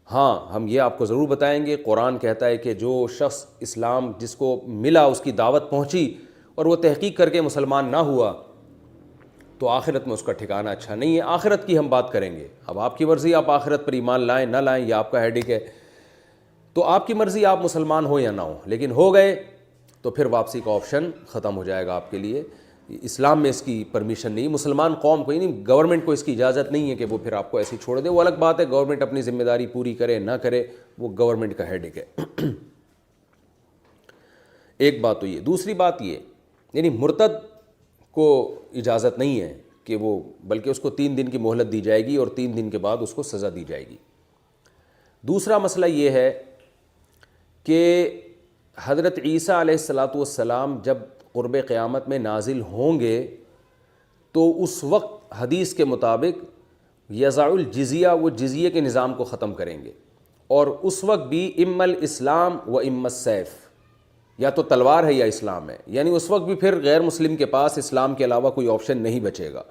Speaker 1: ہاں، ہم یہ آپ کو ضرور بتائیں گے، قرآن کہتا ہے کہ جو شخص اسلام جس کو ملا، اس کی دعوت پہنچی اور وہ تحقیق کر کے مسلمان نہ ہوا، تو آخرت میں اس کا ٹھکانہ اچھا نہیں ہے۔ آخرت کی ہم بات کریں گے، اب آپ کی مرضی، آپ آخرت پر ایمان لائیں نہ لائیں، یہ آپ کا ہیڈک ہے، تو آپ کی مرضی آپ مسلمان ہو یا نہ ہو، لیکن ہو گئے تو پھر واپسی کا آپشن ختم ہو جائے گا آپ کے لیے۔ اسلام میں اس کی پرمیشن نہیں، مسلمان قوم کو نہیں، گورنمنٹ کو اس کی اجازت نہیں ہے کہ وہ پھر آپ کو ایسی چھوڑ دے۔ وہ الگ بات ہے گورنمنٹ اپنی ذمہ داری پوری کرے نہ کرے، وہ گورنمنٹ کا ہیڈک ہے۔ ایک بات تو یہ، دوسری بات یہ یعنی مرتد کو اجازت نہیں ہے کہ وہ، بلکہ اس کو 3 دن کی مہلت دی جائے گی اور 3 دن کے بعد اس کو سزا دی جائے گی۔ دوسرا مسئلہ یہ ہے کہ حضرت عیسیٰ علیہ السلام جب قرب قیامت میں نازل ہوں گے تو اس وقت حدیث کے مطابق یضع الجزیہ، وہ جزیے کے نظام کو ختم کریں گے، اور اس وقت بھی اما الاسلام و اما السیف، یا تو تلوار ہے یا اسلام ہے، یعنی اس وقت بھی پھر غیر مسلم کے پاس اسلام کے علاوہ کوئی آپشن نہیں بچے گا،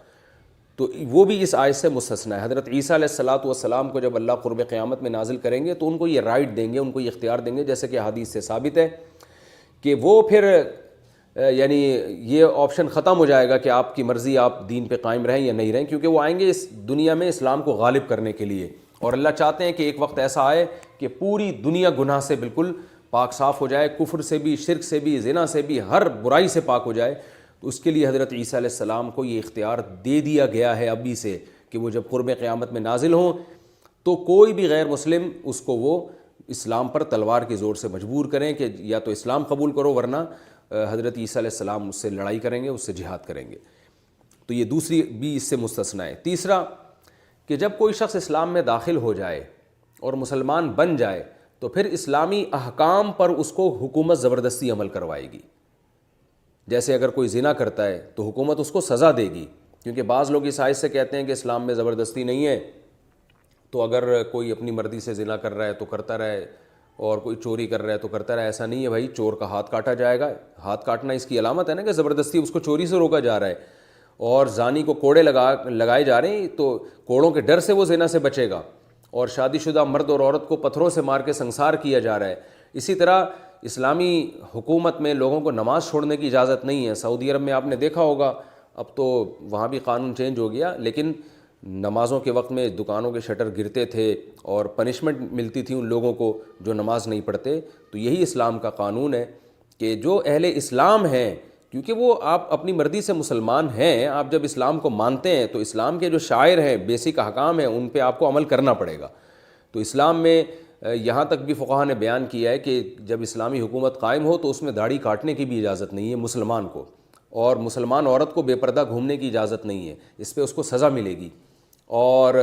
Speaker 1: تو وہ بھی اس آیت سے مستثنی ہے۔ حضرت عیسیٰ علیہ السلام کو جب اللہ قرب قیامت میں نازل کریں گے تو ان کو یہ رائٹ دیں گے، ان کو یہ اختیار دیں گے، جیسے کہ حدیث سے ثابت ہے کہ وہ پھر یعنی یہ آپشن ختم ہو جائے گا کہ آپ کی مرضی، آپ دین پہ قائم رہیں یا نہیں رہیں، کیونکہ وہ آئیں گے اس دنیا میں اسلام کو غالب کرنے کے لیے، اور اللہ چاہتے ہیں کہ ایک وقت ایسا آئے کہ پوری دنیا گناہ سے بالکل پاک صاف ہو جائے، کفر سے بھی، شرک سے بھی، زنا سے بھی، ہر برائی سے پاک ہو جائے۔ تو اس کے لیے حضرت عیسیٰ علیہ السلام کو یہ اختیار دے دیا گیا ہے ابھی سے کہ وہ جب قرب قیامت میں نازل ہوں تو کوئی بھی غیر مسلم اس کو وہ اسلام پر تلوار کے زور سے مجبور کریں کہ یا تو اسلام قبول کرو، ورنہ حضرت عیسیٰ علیہ السلام اس سے لڑائی کریں گے، اس سے جہاد کریں گے۔ تو یہ دوسری بھی اس سے مستثنی ہے۔ تیسرا کہ جب کوئی شخص اسلام میں داخل ہو جائے اور مسلمان بن جائے تو پھر اسلامی احکام پر اس کو حکومت زبردستی عمل کوائے گی۔ جیسے اگر کوئی زنا کرتا ہے تو حکومت اس کو سزا دے گی، کیونکہ بعض لوگ اس آیت سے کہتے ہیں کہ اسلام میں زبردستی نہیں ہے، تو اگر کوئی اپنی مرضی سے زنا کر رہا ہے تو کرتا رہے، اور کوئی چوری کر رہا ہے تو کرتا رہے۔ ایسا نہیں ہے بھائی، چور کا ہاتھ کاٹا جائے گا۔ ہاتھ کاٹنا اس کی علامت ہے نا کہ زبردستی اس کو چوری سے روکا جا رہا ہے، اور زانی کو کوڑے لگائے جا رہے ہیں تو کوڑوں کے ڈر سے وہ زنا سے بچے گا، اور شادی شدہ مرد اور عورت کو پتھروں سے مار کے سنسار کیا جا رہا ہے۔ اسی طرح اسلامی حکومت میں لوگوں کو نماز چھوڑنے کی اجازت نہیں ہے۔ سعودی عرب میں آپ نے دیکھا ہوگا، اب تو وہاں بھی قانون چینج ہو گیا، لیکن نمازوں کے وقت میں دکانوں کے شٹر گرتے تھے اور پنشمنٹ ملتی تھی ان لوگوں کو جو نماز نہیں پڑھتے۔ تو یہی اسلام کا قانون ہے کہ جو اہل اسلام ہیں، کیونکہ وہ آپ اپنی مرضی سے مسلمان ہیں، آپ جب اسلام کو مانتے ہیں تو اسلام کے جو شاعر ہیں، بیسک احکام ہیں، ان پہ آپ کو عمل کرنا پڑے گا۔ تو اسلام میں یہاں تک بھی فقہا نے بیان کیا ہے کہ جب اسلامی حکومت قائم ہو تو اس میں داڑھی کاٹنے کی بھی اجازت نہیں ہے مسلمان کو، اور مسلمان عورت کو بے پردہ گھومنے کی اجازت نہیں ہے، اس پہ اس کو سزا ملے گی۔ اور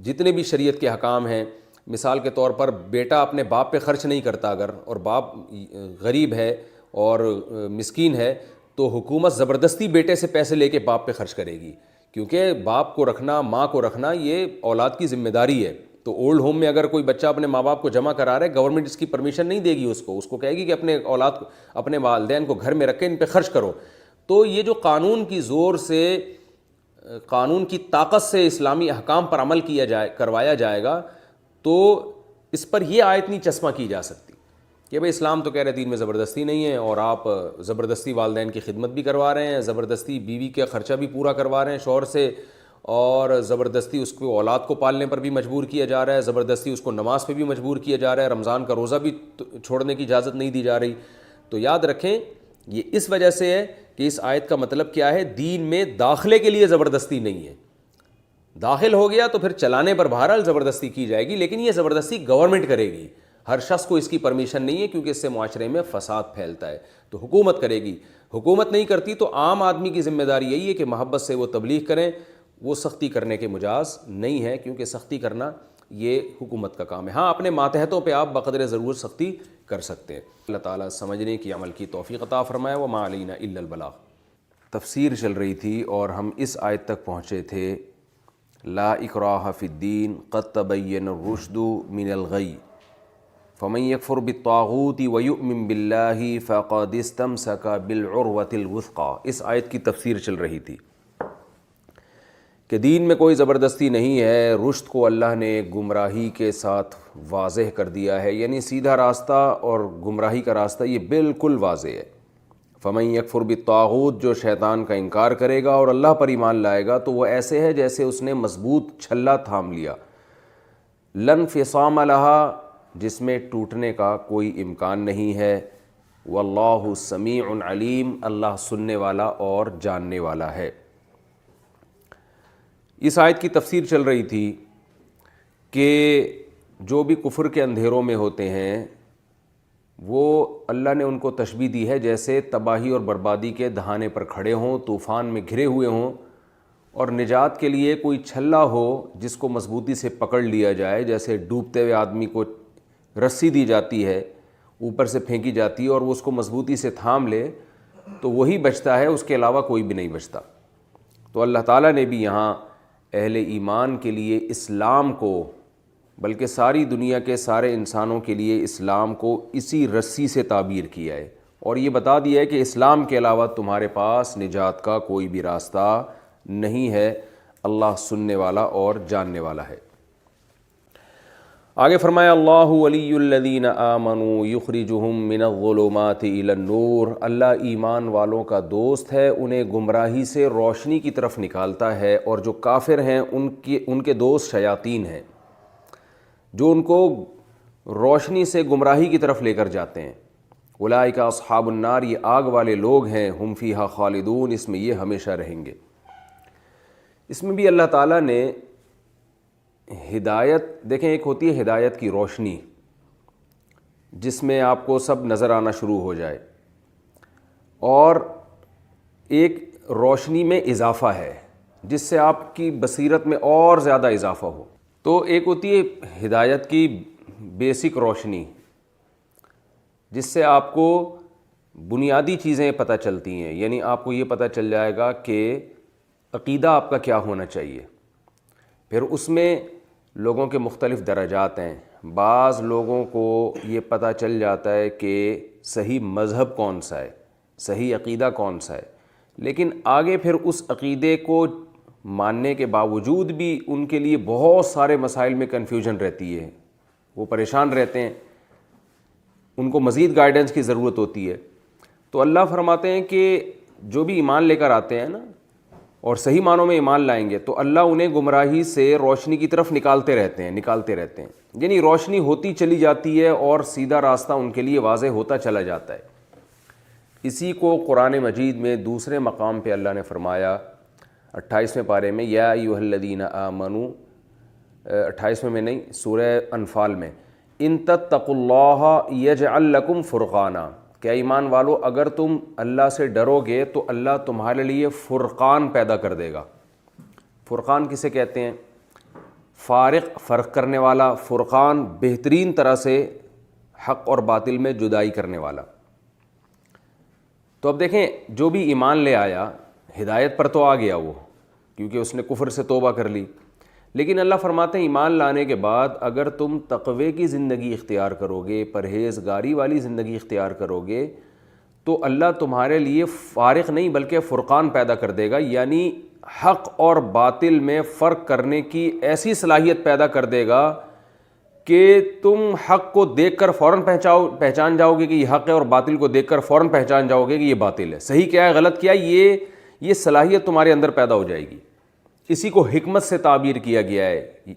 Speaker 1: جتنے بھی شریعت کے حکام ہیں، مثال کے طور پر بیٹا اپنے باپ پہ خرچ نہیں کرتا اگر، اور باپ غریب ہے اور مسکین ہے، تو حکومت زبردستی بیٹے سے پیسے لے کے باپ پہ خرچ کرے گی، کیونکہ باپ کو رکھنا، ماں کو رکھنا یہ اولاد کی ذمہ داری ہے۔ تو اولڈ ہوم میں اگر کوئی بچہ اپنے ماں باپ کو جمع کرا رہا ہے، گورنمنٹ اس کی پرمیشن نہیں دے گی، اس کو کہے گی کہ اپنے اولاد کو، اپنے والدین کو گھر میں رکھ کے ان پہ خرچ کرو۔ تو یہ جو قانون کی زور سے، قانون کی طاقت سے اسلامی احکام پر عمل کروایا جائے گا، تو اس پر یہ آیت نہیں چسپاں کی جا سکتی کہ بھئی اسلام تو کہہ رہے دین میں زبردستی نہیں ہے، اور آپ زبردستی والدین کی خدمت بھی کروا رہے ہیں، زبردستی بیوی کا خرچہ بھی پورا کروا رہے ہیں شوہر سے، اور زبردستی اس کو اولاد کو پالنے پر بھی مجبور کیا جا رہا ہے، زبردستی اس کو نماز پہ بھی مجبور کیا جا رہا ہے، رمضان کا روزہ بھی چھوڑنے کی اجازت نہیں دی جا رہی۔ تو یاد رکھیں یہ اس وجہ سے ہے کہ اس آیت کا مطلب کیا ہے، دین میں داخلے کے لیے زبردستی نہیں ہے۔ داخل ہو گیا تو پھر چلانے پر بہرحال زبردستی کی جائے گی، لیکن یہ زبردستی گورنمنٹ کرے گی، ہر شخص کو اس کی پرمیشن نہیں ہے، کیونکہ اس سے معاشرے میں فساد پھیلتا ہے۔ تو حکومت کرے گی، حکومت نہیں کرتی تو عام آدمی کی ذمہ داری یہی ہے کہ محبت سے وہ تبلیغ کریں، وہ سختی کرنے کے مجاز نہیں ہے، کیونکہ سختی کرنا یہ حکومت کا کام ہے۔ ہاں اپنے ماتحتوں پہ آپ بقدر ضرور سختی کر سکتے ہیں۔ اللہ تعالیٰ سمجھنے کی، عمل کی توفیق عطا فرمائے۔ وما علینا الا البلاغ۔ تفسیر چل رہی تھی اور ہم اس آیت تک پہنچے تھے، لا اکراہ فی الدین قد تبین الرشد من الغی فمن یکفر بالطاغوت ویؤمن باللہ فقد استمسک بالعروۃ الوثقی۔ اس آیت کی تفسیر چل رہی تھی کہ دین میں کوئی زبردستی نہیں ہے، رشد کو اللہ نے گمراہی کے ساتھ واضح کر دیا ہے، یعنی سیدھا راستہ اور گمراہی کا راستہ یہ بالکل واضح ہے۔ فمن یکفر بالطاغوت، جو شیطان کا انکار کرے گا اور اللہ پر ایمان لائے گا تو وہ ایسے ہے جیسے اس نے مضبوط چھلا تھام لیا، لا انفصام لہا، جس میں ٹوٹنے کا کوئی امکان نہیں ہے، واللہ سمیع علیم، اللہ سننے والا اور جاننے والا ہے۔ اس آیت کی تفسیر چل رہی تھی کہ جو بھی کفر کے اندھیروں میں ہوتے ہیں وہ اللہ نے ان کو تشبیہ دی ہے جیسے تباہی اور بربادی کے دہانے پر کھڑے ہوں، طوفان میں گھرے ہوئے ہوں، اور نجات کے لیے کوئی چھلا ہو جس کو مضبوطی سے پکڑ لیا جائے، جیسے ڈوبتے ہوئے آدمی کو رسی دی جاتی ہے، اوپر سے پھینکی جاتی ہے اور وہ اس کو مضبوطی سے تھام لے تو وہی بچتا ہے، اس کے علاوہ کوئی بھی نہیں بچتا۔ تو اللہ تعالیٰ نے بھی یہاں اہل ایمان کے لیے اسلام کو، بلکہ ساری دنیا کے سارے انسانوں کے لیے اسلام کو اسی رسی سے تعبیر کیا ہے، اور یہ بتا دیا ہے کہ اسلام کے علاوہ تمہارے پاس نجات کا کوئی بھی راستہ نہیں ہے۔ اللہ سننے والا اور جاننے والا ہے۔ آگے فرمایا اللہ ولی الذین آمنوا یخرجہم من الظلمات الی النور، اللہ ایمان والوں کا دوست ہے، انہیں گمراہی سے روشنی کی طرف نکالتا ہے، اور جو کافر ہیں ان کے دوست شیاطین ہیں جو ان کو روشنی سے گمراہی کی طرف لے کر جاتے ہیں۔ اولئک اصحاب النار، یہ آگ والے لوگ ہیں، ہم فیہا خالدون، اس میں یہ ہمیشہ رہیں گے۔ اس میں بھی اللہ تعالیٰ نے ہدایت، دیکھیں ایک ہوتی ہے ہدایت کی روشنی جس میں آپ کو سب نظر آنا شروع ہو جائے، اور ایک روشنی میں اضافہ ہے جس سے آپ کی بصیرت میں اور زیادہ اضافہ ہو۔ تو ایک ہوتی ہے ہدایت کی بیسک روشنی جس سے آپ کو بنیادی چیزیں پتہ چلتی ہیں، یعنی آپ کو یہ پتہ چل جائے گا کہ عقیدہ آپ کا کیا ہونا چاہیے۔ پھر اس میں لوگوں کے مختلف درجات ہیں، بعض لوگوں کو یہ پتہ چل جاتا ہے کہ صحیح مذہب کون سا ہے، صحیح عقیدہ کون سا ہے، لیکن آگے پھر اس عقیدے کو ماننے کے باوجود بھی ان کے لیے بہت سارے مسائل میں کنفیوژن رہتی ہے، وہ پریشان رہتے ہیں، ان کو مزید گائیڈنس کی ضرورت ہوتی ہے۔ تو اللہ فرماتے ہیں کہ جو بھی ایمان لے کر آتے ہیں نا اور صحیح معنوں میں ایمان لائیں گے تو اللہ انہیں گمراہی سے روشنی کی طرف نکالتے رہتے ہیں، یعنی روشنی ہوتی چلی جاتی ہے اور سیدھا راستہ ان کے لیے واضح ہوتا چلا جاتا ہے۔ اسی کو قرآن مجید میں دوسرے مقام پہ اللہ نے فرمایا 28ویں پارے میں، یا ایھا الذین آمنوا، 28ویں میں نہیں، سورہ انفال میں، ان تتقوا اللہ یجعل لکم فرقانا، کہ ایمان والو اگر تم اللہ سے ڈرو گے تو اللہ تمہارے لیے فرقان پیدا کر دے گا۔ فرقان کسے کہتے ہیں؟ فارق، فرق کرنے والا، فرقان بہترین طرح سے حق اور باطل میں جدائی کرنے والا۔ تو اب دیکھیں جو بھی ایمان لے آیا ہدایت پر تو آ گیا وہ، کیونکہ اس نے کفر سے توبہ کر لی، لیکن اللہ فرماتے ہیں ایمان لانے کے بعد اگر تم تقوی کی زندگی اختیار کرو گے، پرہیزگاری والی زندگی اختیار کرو گے، تو اللہ تمہارے لیے فارق نہیں بلکہ فرقان پیدا کر دے گا، یعنی حق اور باطل میں فرق کرنے کی ایسی صلاحیت پیدا کر دے گا کہ تم حق کو دیکھ کر فوراً پہچان جاؤ گے کہ یہ حق ہے، اور باطل کو دیکھ کر فوراً پہچان جاؤ گے کہ یہ باطل ہے، صحیح کیا ہے غلط کیا ہے، یہ صلاحیت تمہارے اندر پیدا ہو جائے گی۔ اسی کو حکمت سے تعبیر کیا گیا ہے،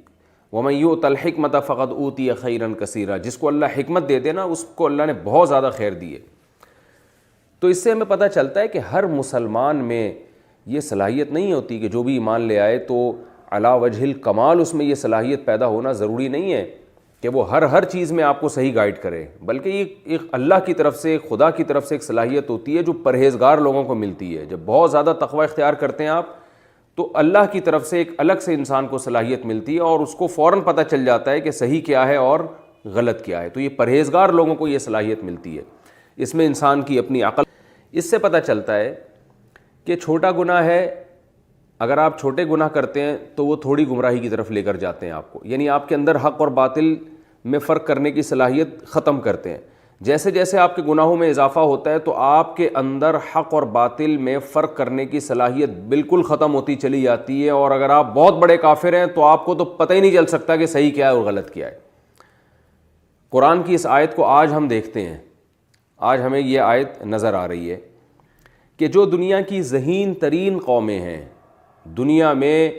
Speaker 1: وَمَن يُؤْتَ الْحِكْمَةَ فَقَدْ أُوتِيَ خَيْرًا كَثِيرًا، جس کو اللہ حکمت دے دے نا اس کو اللہ نے بہت زیادہ خیر دیے۔ تو اس سے ہمیں پتہ چلتا ہے کہ ہر مسلمان میں یہ صلاحیت نہیں ہوتی کہ جو بھی ایمان لے آئے تو علی وجہ الکمال اس میں یہ صلاحیت پیدا ہونا ضروری نہیں ہے کہ وہ ہر چیز میں آپ کو صحیح گائیڈ کرے، بلکہ یہ ایک اللہ کی طرف سے، خدا کی طرف سے ایک صلاحیت ہوتی ہے جو پرہیزگار لوگوں کو ملتی ہے۔ جب بہت زیادہ تقوی اختیار کرتے ہیں آپ تو اللہ کی طرف سے ایک الگ سے انسان کو صلاحیت ملتی ہے اور اس کو فوراً پتہ چل جاتا ہے کہ صحیح کیا ہے اور غلط کیا ہے۔ تو یہ پرہیزگار لوگوں کو یہ صلاحیت ملتی ہے، اس میں انسان کی اپنی عقل۔ اس سے پتہ چلتا ہے کہ چھوٹا گناہ ہے، اگر آپ چھوٹے گناہ کرتے ہیں تو وہ تھوڑی گمراہی کی طرف لے کر جاتے ہیں آپ کو، یعنی آپ کے اندر حق اور باطل میں فرق کرنے کی صلاحیت ختم کرتے ہیں۔ جیسے جیسے آپ کے گناہوں میں اضافہ ہوتا ہے تو آپ کے اندر حق اور باطل میں فرق کرنے کی صلاحیت بالکل ختم ہوتی چلی جاتی ہے، اور اگر آپ بہت بڑے کافر ہیں تو آپ کو تو پتہ ہی نہیں چل سکتا کہ صحیح کیا ہے اور غلط کیا ہے۔ قرآن کی اس آیت کو آج ہم دیکھتے ہیں، آج ہمیں یہ آیت نظر آ رہی ہے کہ جو دنیا کی ذہین ترین قومیں ہیں، دنیا میں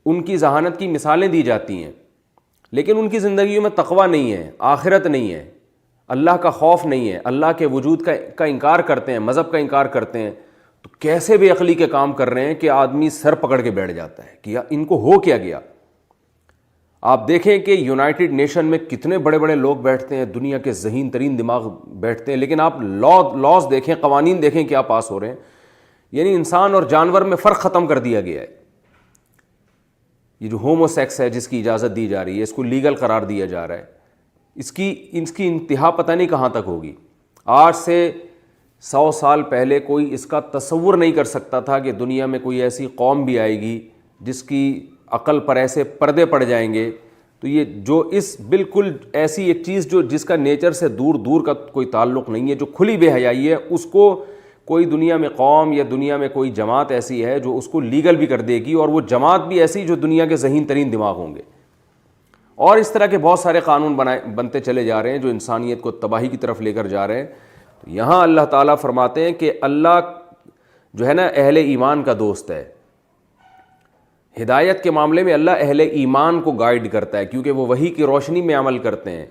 Speaker 1: ان کی ذہانت کی مثالیں دی جاتی ہیں، لیکن ان کی زندگیوں میں تقویٰ نہیں ہے، آخرت نہیں ہے، اللہ کا خوف نہیں ہے، اللہ کے وجود کا انکار کرتے ہیں، مذہب کا انکار کرتے ہیں، تو کیسے بے عقلی کے کام کر رہے ہیں کہ آدمی سر پکڑ کے بیٹھ جاتا ہے کہ ان کو ہو کیا گیا۔ آپ دیکھیں کہ یونائٹڈ نیشن میں کتنے بڑے بڑے لوگ بیٹھتے ہیں، دنیا کے ذہین ترین دماغ بیٹھتے ہیں، لیکن آپ لاز دیکھیں، قوانین دیکھیں کیا پاس ہو رہے ہیں۔ یعنی انسان اور جانور میں فرق ختم کر دیا گیا ہے۔ یہ جو ہومو سیکس ہے جس کی اجازت دی جا رہی ہے، اس کو لیگل قرار دیا جا رہا ہے، اس کی انتہا پتہ نہیں کہاں تک ہوگی۔ آج سے 100 سال پہلے کوئی اس کا تصور نہیں کر سکتا تھا کہ دنیا میں کوئی ایسی قوم بھی آئے گی جس کی عقل پر ایسے پردے پڑ جائیں گے۔ تو یہ جو اس بالکل ایسی ایک چیز جو جس کا نیچر سے دور دور کا کوئی تعلق نہیں ہے، جو کھلی بے حیائی ہے، اس کو کوئی دنیا میں قوم یا دنیا میں کوئی جماعت ایسی ہے جو اس کو لیگل بھی کر دے گی، اور وہ جماعت بھی ایسی جو دنیا کے ذہین ترین دماغ ہوں گے۔ اور اس طرح کے بہت سارے قانون بنتے چلے جا رہے ہیں جو انسانیت کو تباہی کی طرف لے کر جا رہے ہیں۔ تو یہاں اللہ تعالیٰ فرماتے ہیں کہ اللہ جو ہے نا اہل ایمان کا دوست ہے۔ ہدایت کے معاملے میں اللہ اہل ایمان کو گائیڈ کرتا ہے، کیونکہ وہ وحی کی روشنی میں عمل کرتے ہیں،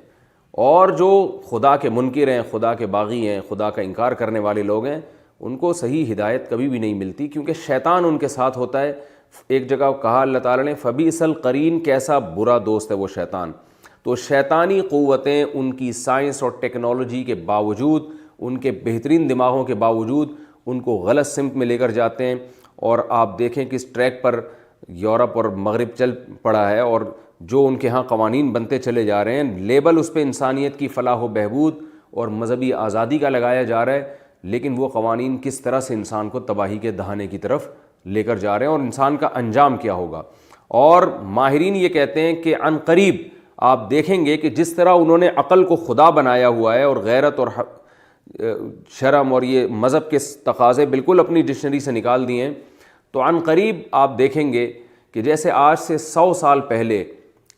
Speaker 1: اور جو خدا کے منکر ہیں، خدا کے باغی ہیں، خدا کا انکار کرنے والے لوگ ہیں، ان کو صحیح ہدایت کبھی بھی نہیں ملتی، کیونکہ شیطان ان کے ساتھ ہوتا ہے۔ ایک جگہ کہا اللہ تعالیٰ نے فبئس القرین، کیسا برا دوست ہے وہ شیطان۔ تو شیطانی قوتیں ان کی سائنس اور ٹیکنالوجی کے باوجود، ان کے بہترین دماغوں کے باوجود ان کو غلط سمت میں لے کر جاتے ہیں۔ اور آپ دیکھیں کہ اس ٹریک پر یورپ اور مغرب چل پڑا ہے، اور جو ان کے ہاں قوانین بنتے چلے جا رہے ہیں، لیبل اس پہ انسانیت کی فلاح و بہبود اور مذہبی آزادی کا لگایا جا رہا ہے، لیکن وہ قوانین کس طرح سے انسان کو تباہی کے دہانے کی طرف لے کر جا رہے ہیں، اور انسان کا انجام کیا ہوگا۔ اور ماہرین یہ کہتے ہیں کہ عن قریب آپ دیکھیں گے کہ جس طرح انہوں نے عقل کو خدا بنایا ہوا ہے، اور غیرت اور شرم اور یہ مذہب کے تقاضے بالکل اپنی ڈکشنری سے نکال دیے ہیں، تو عن قریب آپ دیکھیں گے کہ جیسے آج سے 100 سال پہلے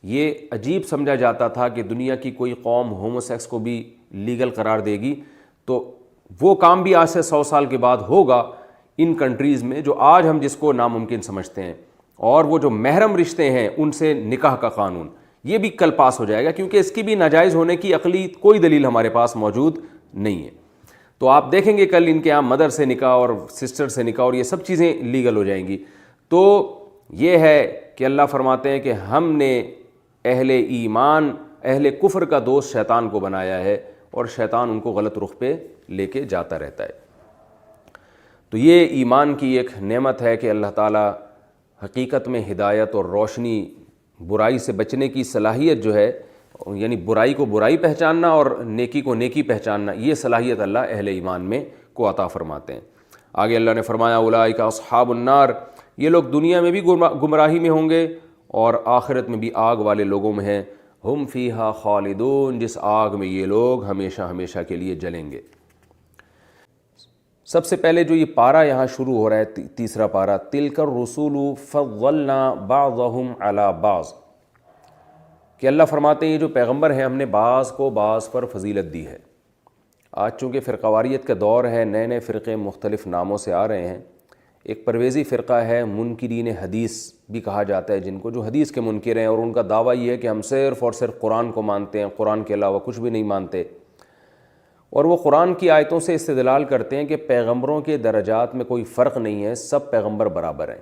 Speaker 1: یہ عجیب سمجھا جاتا تھا کہ دنیا کی کوئی قوم ہومو سیکس کو بھی لیگل قرار دے گی، تو وہ کام بھی آج سے 100 سال کے بعد ہوگا ان کنٹریز میں جو آج ہم جس کو ناممکن سمجھتے ہیں۔ اور وہ جو محرم رشتے ہیں ان سے نکاح کا قانون، یہ بھی کل پاس ہو جائے گا، کیونکہ اس کی بھی ناجائز ہونے کی عقلی کوئی دلیل ہمارے پاس موجود نہیں ہے۔ تو آپ دیکھیں گے کل ان کے یہاں مدر سے نکاح اور سسٹر سے نکاح اور یہ سب چیزیں لیگل ہو جائیں گی۔ تو یہ ہے کہ اللہ فرماتے ہیں کہ ہم نے اہل ایمان، اہل کفر کا دوست شیطان کو بنایا ہے، اور شیطان ان کو غلط رخ پہ لے کے جاتا رہتا ہے۔ تو یہ ایمان کی ایک نعمت ہے کہ اللہ تعالیٰ حقیقت میں ہدایت اور روشنی، برائی سے بچنے کی صلاحیت جو ہے، یعنی برائی کو برائی پہچاننا اور نیکی کو نیکی پہچاننا، یہ صلاحیت اللہ اہل ایمان میں کو عطا فرماتے ہیں۔ آگے اللہ نے فرمایا اولئک اصحاب النار، یہ لوگ دنیا میں بھی گمراہی میں ہوں گے اور آخرت میں بھی آگ والے لوگوں میں ہیں، ہم فیہا خالدون، جس آگ میں یہ لوگ ہمیشہ ہمیشہ کے لیے جلیں گے۔ سب سے پہلے جو یہ پارہ یہاں شروع ہو رہا ہے، تیسرا پارہ، تلک الرسول فضلنا بعضهم علی بعض، کہ اللہ فرماتے ہیں یہ جو پیغمبر ہیں ہم نے بعض کو بعض پر فضیلت دی ہے۔ آج چونکہ فرقواریت کا دور ہے، نئے نئے فرقے مختلف ناموں سے آ رہے ہیں۔ ایک پرویزی فرقہ ہے، منکرین حدیث بھی کہا جاتا ہے، جن کو جو حدیث کے منکر ہیں، اور ان کا دعویٰ یہ ہے کہ ہم صرف اور صرف قرآن کو مانتے ہیں، قرآن کے علاوہ کچھ بھی نہیں مانتے، اور وہ قرآن کی آیتوں سے استدلال کرتے ہیں کہ پیغمبروں کے درجات میں کوئی فرق نہیں ہے، سب پیغمبر برابر ہیں،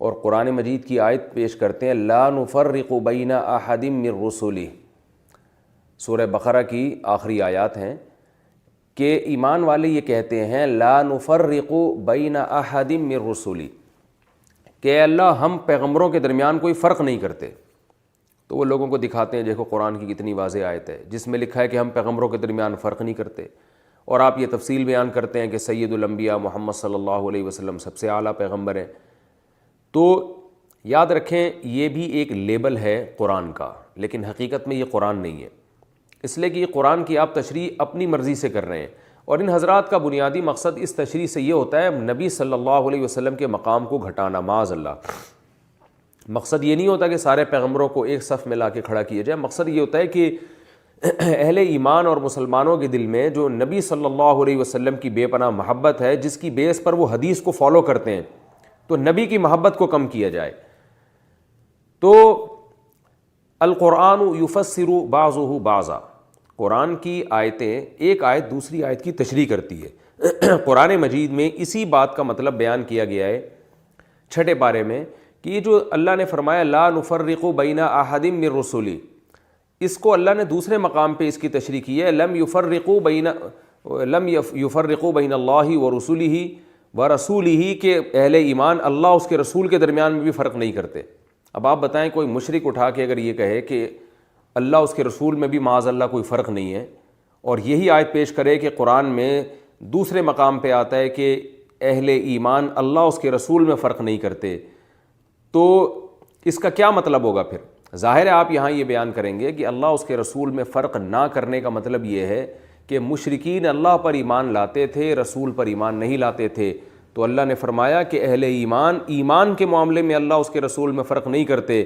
Speaker 1: اور قرآن مجید کی آیت پیش کرتے ہیں لا نفرق بین احد من رسلہ، سورہ بقرہ کی آخری آیات ہیں کہ ایمان والے یہ کہتے ہیں لا نفرق بین احد من رسلہ، کہ اے اللہ ہم پیغمبروں کے درمیان کوئی فرق نہیں کرتے۔ تو وہ لوگوں کو دکھاتے ہیں دیکھو قرآن کی کتنی واضح آیت ہے جس میں لکھا ہے کہ ہم پیغمبروں کے درمیان فرق نہیں کرتے، اور آپ یہ تفصیل بیان کرتے ہیں کہ سید الانبیاء محمد صلی اللہ علیہ وسلم سب سے اعلیٰ پیغمبر ہیں۔ تو یاد رکھیں یہ بھی ایک لیبل ہے قرآن کا، لیکن حقیقت میں یہ قرآن نہیں ہے، اس لیے کہ یہ قرآن کی آپ تشریح اپنی مرضی سے کر رہے ہیں، اور ان حضرات کا بنیادی مقصد اس تشریح سے یہ ہوتا ہے نبی صلی اللہ علیہ وسلم کے مقام کو گھٹانا، معاذ اللہ۔ مقصد یہ نہیں ہوتا کہ سارے پیغمبروں کو ایک صف میں لا کے کھڑا کیا جائے، مقصد یہ ہوتا ہے کہ اہل ایمان اور مسلمانوں کے دل میں جو نبی صلی اللہ علیہ وسلم کی بے پناہ محبت ہے، جس کی بیس پر وہ حدیث کو فالو کرتے ہیں، تو نبی کی محبت کو کم کیا جائے۔ تو القرآن یفسر بعضہ بعضا، قرآن کی آیتیں، ایک آیت دوسری آیت کی تشریح کرتی ہے۔ قرآن مجید میں اسی بات کا مطلب بیان کیا گیا ہے 6 پارے میں کہ یہ جو اللہ نے فرمایا لا نفرق بین احد من رسلی، اس کو اللہ نے دوسرے مقام پہ اس کی تشریح کی ہے لم یفرقوا بین اللہ ورسلہ ورسولہ، کہ اہل ایمان اللہ اس کے رسول کے درمیان میں بھی فرق نہیں کرتے۔ اب آپ بتائیں کوئی مشرک اٹھا کے اگر یہ کہے کہ اللہ اس کے رسول میں بھی معاذ اللہ کوئی فرق نہیں ہے، اور یہی آیت پیش کرے کہ قرآن میں دوسرے مقام پہ آتا ہے کہ اہل ایمان اللہ اس کے رسول میں فرق نہیں کرتے، تو اس کا کیا مطلب ہوگا پھر؟ ظاہر ہے آپ یہاں یہ بیان کریں گے کہ اللہ اس کے رسول میں فرق نہ کرنے کا مطلب یہ ہے کہ مشرکین اللہ پر ایمان لاتے تھے، رسول پر ایمان نہیں لاتے تھے، تو اللہ نے فرمایا کہ اہل ایمان کے معاملے میں اللہ اس کے رسول میں فرق نہیں کرتے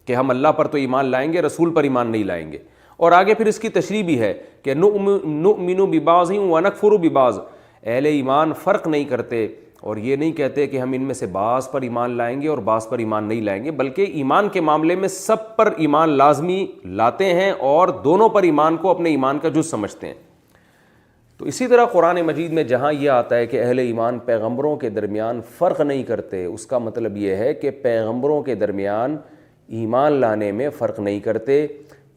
Speaker 1: کہ ہم اللہ پر تو ایمان لائیں گے، رسول پر ایمان نہیں لائیں گے۔ اور آگے پھر اس کی تشریح بھی ہے کہ نؤمن ببعض ونکفر ببعض، اہل ایمان فرق نہیں کرتے اور یہ نہیں کہتے کہ ہم ان میں سے بعض پر ایمان لائیں گے اور بعض پر ایمان نہیں لائیں گے، بلکہ ایمان کے معاملے میں سب پر ایمان لازمی لاتے ہیں اور دونوں پر ایمان کو اپنے ایمان کا جز سمجھتے ہیں۔ تو اسی طرح قرآن مجید میں جہاں یہ آتا ہے کہ اہل ایمان پیغمبروں کے درمیان فرق نہیں کرتے، اس کا مطلب یہ ہے کہ پیغمبروں کے درمیان ایمان لانے میں فرق نہیں کرتے،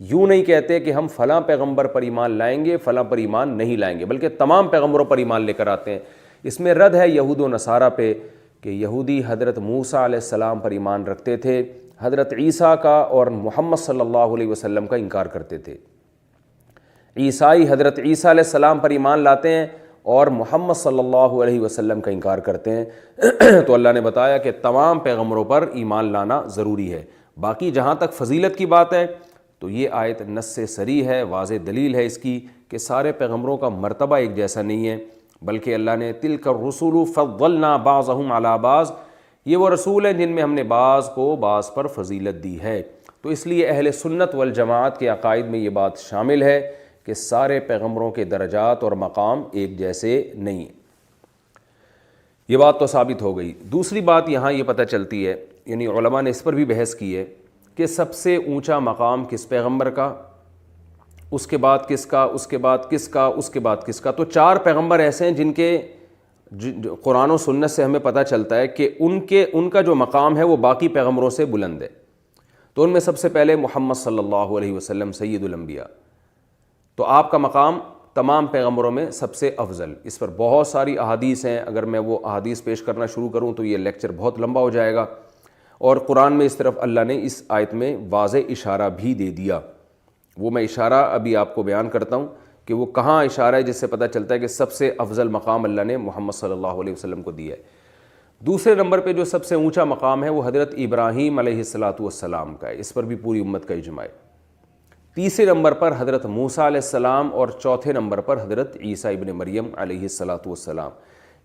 Speaker 1: یوں نہیں کہتے کہ ہم فلاں پیغمبر پر ایمان لائیں گے فلاں پر ایمان نہیں لائیں گے، بلکہ تمام پیغمبروں پر ایمان لے کر آتے ہیں۔ اس میں رد ہے یہود و نصارہ پہ کہ یہودی حضرت موسیٰ علیہ السلام پر ایمان رکھتے تھے، حضرت عیسیٰ کا اور محمد صلی اللہ علیہ وسلم کا انکار کرتے تھے۔ عیسائی حضرت عیسیٰ علیہ السلام پر ایمان لاتے ہیں اور محمد صلی اللہ علیہ وسلم کا انکار کرتے ہیں۔ تو اللہ نے بتایا کہ تمام پیغمبروں پر ایمان لانا ضروری ہے۔ باقی جہاں تک فضیلت کی بات ہے تو یہ آیت نص سے صریح ہے، واضح دلیل ہے اس کی کہ سارے پیغمبروں کا مرتبہ ایک جیسا نہیں ہے، بلکہ اللہ نے تلک الرسل فضلنا بعضهم علی بعض، یہ وہ رسول ہیں جن میں ہم نے بعض کو بعض پر فضیلت دی ہے۔ تو اس لیے اہل سنت والجماعت کے عقائد میں یہ بات شامل ہے کہ سارے پیغمبروں کے درجات اور مقام ایک جیسے نہیں ہیں۔ یہ بات تو ثابت ہو گئی۔ دوسری بات یہاں یہ پتہ چلتی ہے، یعنی علماء نے اس پر بھی بحث کی ہے کہ سب سے اونچا مقام کس پیغمبر کا، اس کے بعد کس کا، اس کے بعد کس کا، اس کے بعد کس کا۔ تو 4 پیغمبر ایسے ہیں جن کے قرآن و سنت سے ہمیں پتہ چلتا ہے کہ ان کا جو مقام ہے وہ باقی پیغمبروں سے بلند ہے۔ تو ان میں سب سے پہلے محمد صلی اللہ علیہ وسلم سید الانبیاء، تو آپ کا مقام تمام پیغمبروں میں سب سے افضل۔ اس پر بہت ساری احادیث ہیں، اگر میں وہ احادیث پیش کرنا شروع کروں تو یہ لیکچر بہت لمبا ہو جائے گا، اور قرآن میں اس طرف اللہ نے اس آیت میں واضح اشارہ بھی دے دیا۔ وہ میں اشارہ ابھی آپ کو بیان کرتا ہوں کہ وہ کہاں اشارہ ہے جس سے پتہ چلتا ہے کہ سب سے افضل مقام اللہ نے محمد صلی اللہ علیہ وسلم کو دیا ہے۔ دوسرے نمبر پہ جو سب سے اونچا مقام ہے وہ حضرت ابراہیم علیہ السلام کا ہے، اس پر بھی پوری امت کا اجماع ہے۔ تیسرے نمبر پر حضرت موسیٰ علیہ السلام اور چوتھے نمبر پر حضرت عیسیٰ ابن مریم علیہ السلام۔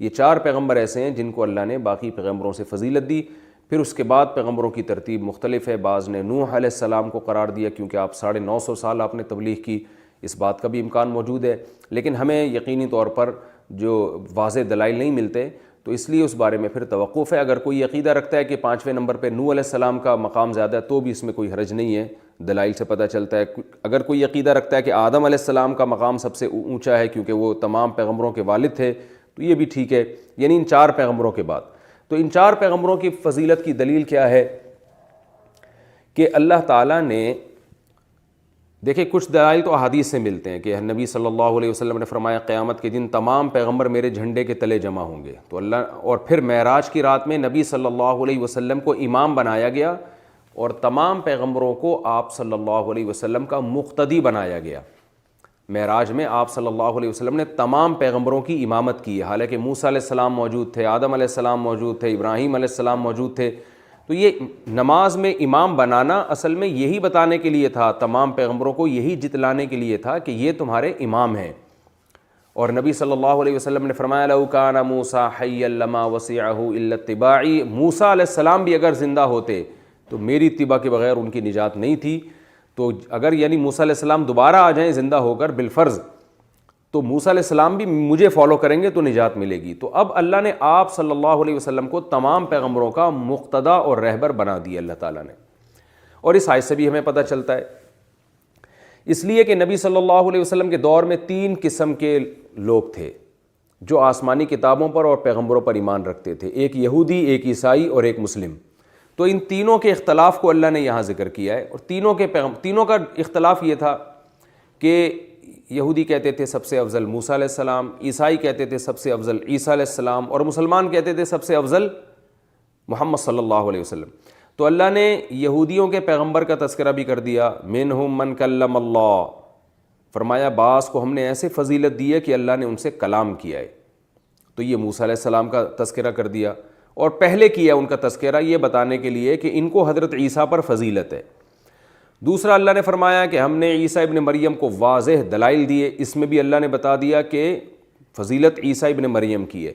Speaker 1: یہ 4 پیغمبر ایسے ہیں جن کو اللہ نے باقی پیغمبروں سے فضیلت دی۔ پھر اس کے بعد پیغمبروں کی ترتیب مختلف ہے، بعض نے نوح علیہ السلام کو قرار دیا کیونکہ آپ 950 سال آپ نے تبلیغ کی، اس بات کا بھی امکان موجود ہے، لیکن ہمیں یقینی طور پر جو واضح دلائل نہیں ملتے تو اس لیے اس بارے میں پھر توقف ہے۔ اگر کوئی عقیدہ رکھتا ہے کہ 5ویں نمبر پہ نوح علیہ السلام کا مقام زیادہ ہے تو بھی اس میں کوئی حرج نہیں ہے، دلائل سے پتہ چلتا ہے۔ اگر کوئی عقیدہ رکھتا ہے کہ آدم علیہ السلام کا مقام سب سے اونچا ہے کیونکہ وہ تمام پیغمبروں کے والد تھے تو یہ بھی ٹھیک ہے، یعنی ان 4 پیغمبروں کے بعد۔ تو ان 4 پیغمبروں کی فضیلت کی دلیل کیا ہے کہ اللہ تعالیٰ نے، دیکھیں کچھ دلائل تو احادیث سے ملتے ہیں کہ نبی صلی اللہ علیہ وسلم نے فرمایا قیامت کے دن تمام پیغمبر میرے جھنڈے کے تلے جمع ہوں گے، تو اللہ، اور پھر معراج کی رات میں نبی صلی اللہ علیہ وسلم کو امام بنایا گیا اور تمام پیغمبروں کو آپ صلی اللہ علیہ وسلم کا مقتدی بنایا گیا۔ معراج میں آپ صلی اللہ علیہ وسلم نے تمام پیغمبروں کی امامت کی ہے، حالانکہ موسیٰ علیہ السلام موجود تھے، آدم علیہ السلام موجود تھے، ابراہیم علیہ السلام موجود تھے۔ تو یہ نماز میں امام بنانا اصل میں یہی بتانے کے لیے تھا، تمام پیغمبروں کو یہی جتلانے کے لیے تھا کہ یہ تمہارے امام ہیں۔ اور نبی صلی اللہ علیہ وسلم نے فرمایا لو کان موسیٰ حیا لما وسعہ الا اتباعی، موسیٰ علیہ السلام بھی اگر زندہ ہوتے تو میری اتباع کے بغیر ان کی نجات نہیں تھی۔ تو اگر یعنی موسیٰ علیہ السلام دوبارہ آ جائیں زندہ ہو کر بالفرض تو موسیٰ علیہ السلام بھی مجھے فالو کریں گے تو نجات ملے گی۔ تو اب اللہ نے آپ صلی اللہ علیہ وسلم کو تمام پیغمبروں کا مقتدا اور رہبر بنا دیا اللہ تعالیٰ نے، اور اس آیت سے بھی ہمیں پتہ چلتا ہے۔ اس لیے کہ نبی صلی اللہ علیہ وسلم کے دور میں 3 قسم کے لوگ تھے جو آسمانی کتابوں پر اور پیغمبروں پر ایمان رکھتے تھے، ایک یہودی، ایک عیسائی اور ایک مسلم۔ تو ان تینوں کے اختلاف کو اللہ نے یہاں ذکر کیا ہے، اور تینوں کا اختلاف یہ تھا کہ یہودی کہتے تھے سب سے افضل موسیٰ علیہ السلام، عیسائی کہتے تھے سب سے افضل عیسیٰ علیہ السلام، اور مسلمان کہتے تھے سب سے افضل محمد صلی اللہ علیہ وسلم۔ تو اللہ نے یہودیوں کے پیغمبر کا تذکرہ بھی کر دیا، منہم من کلم اللہ، فرمایا بعض کو ہم نے ایسے فضیلت دی ہے کہ اللہ نے ان سے کلام کیا ہے۔ تو یہ موسیٰ علیہ السلام کا تذکرہ کر دیا، اور پہلے کیا ان کا تذکرہ یہ بتانے کے لیے کہ ان کو حضرت عیسیٰ پر فضیلت ہے۔ دوسرا اللہ نے فرمایا کہ ہم نے عیسیٰ ابن مریم کو واضح دلائل دیے، اس میں بھی اللہ نے بتا دیا کہ فضیلت عیسیٰ ابن مریم کی ہے۔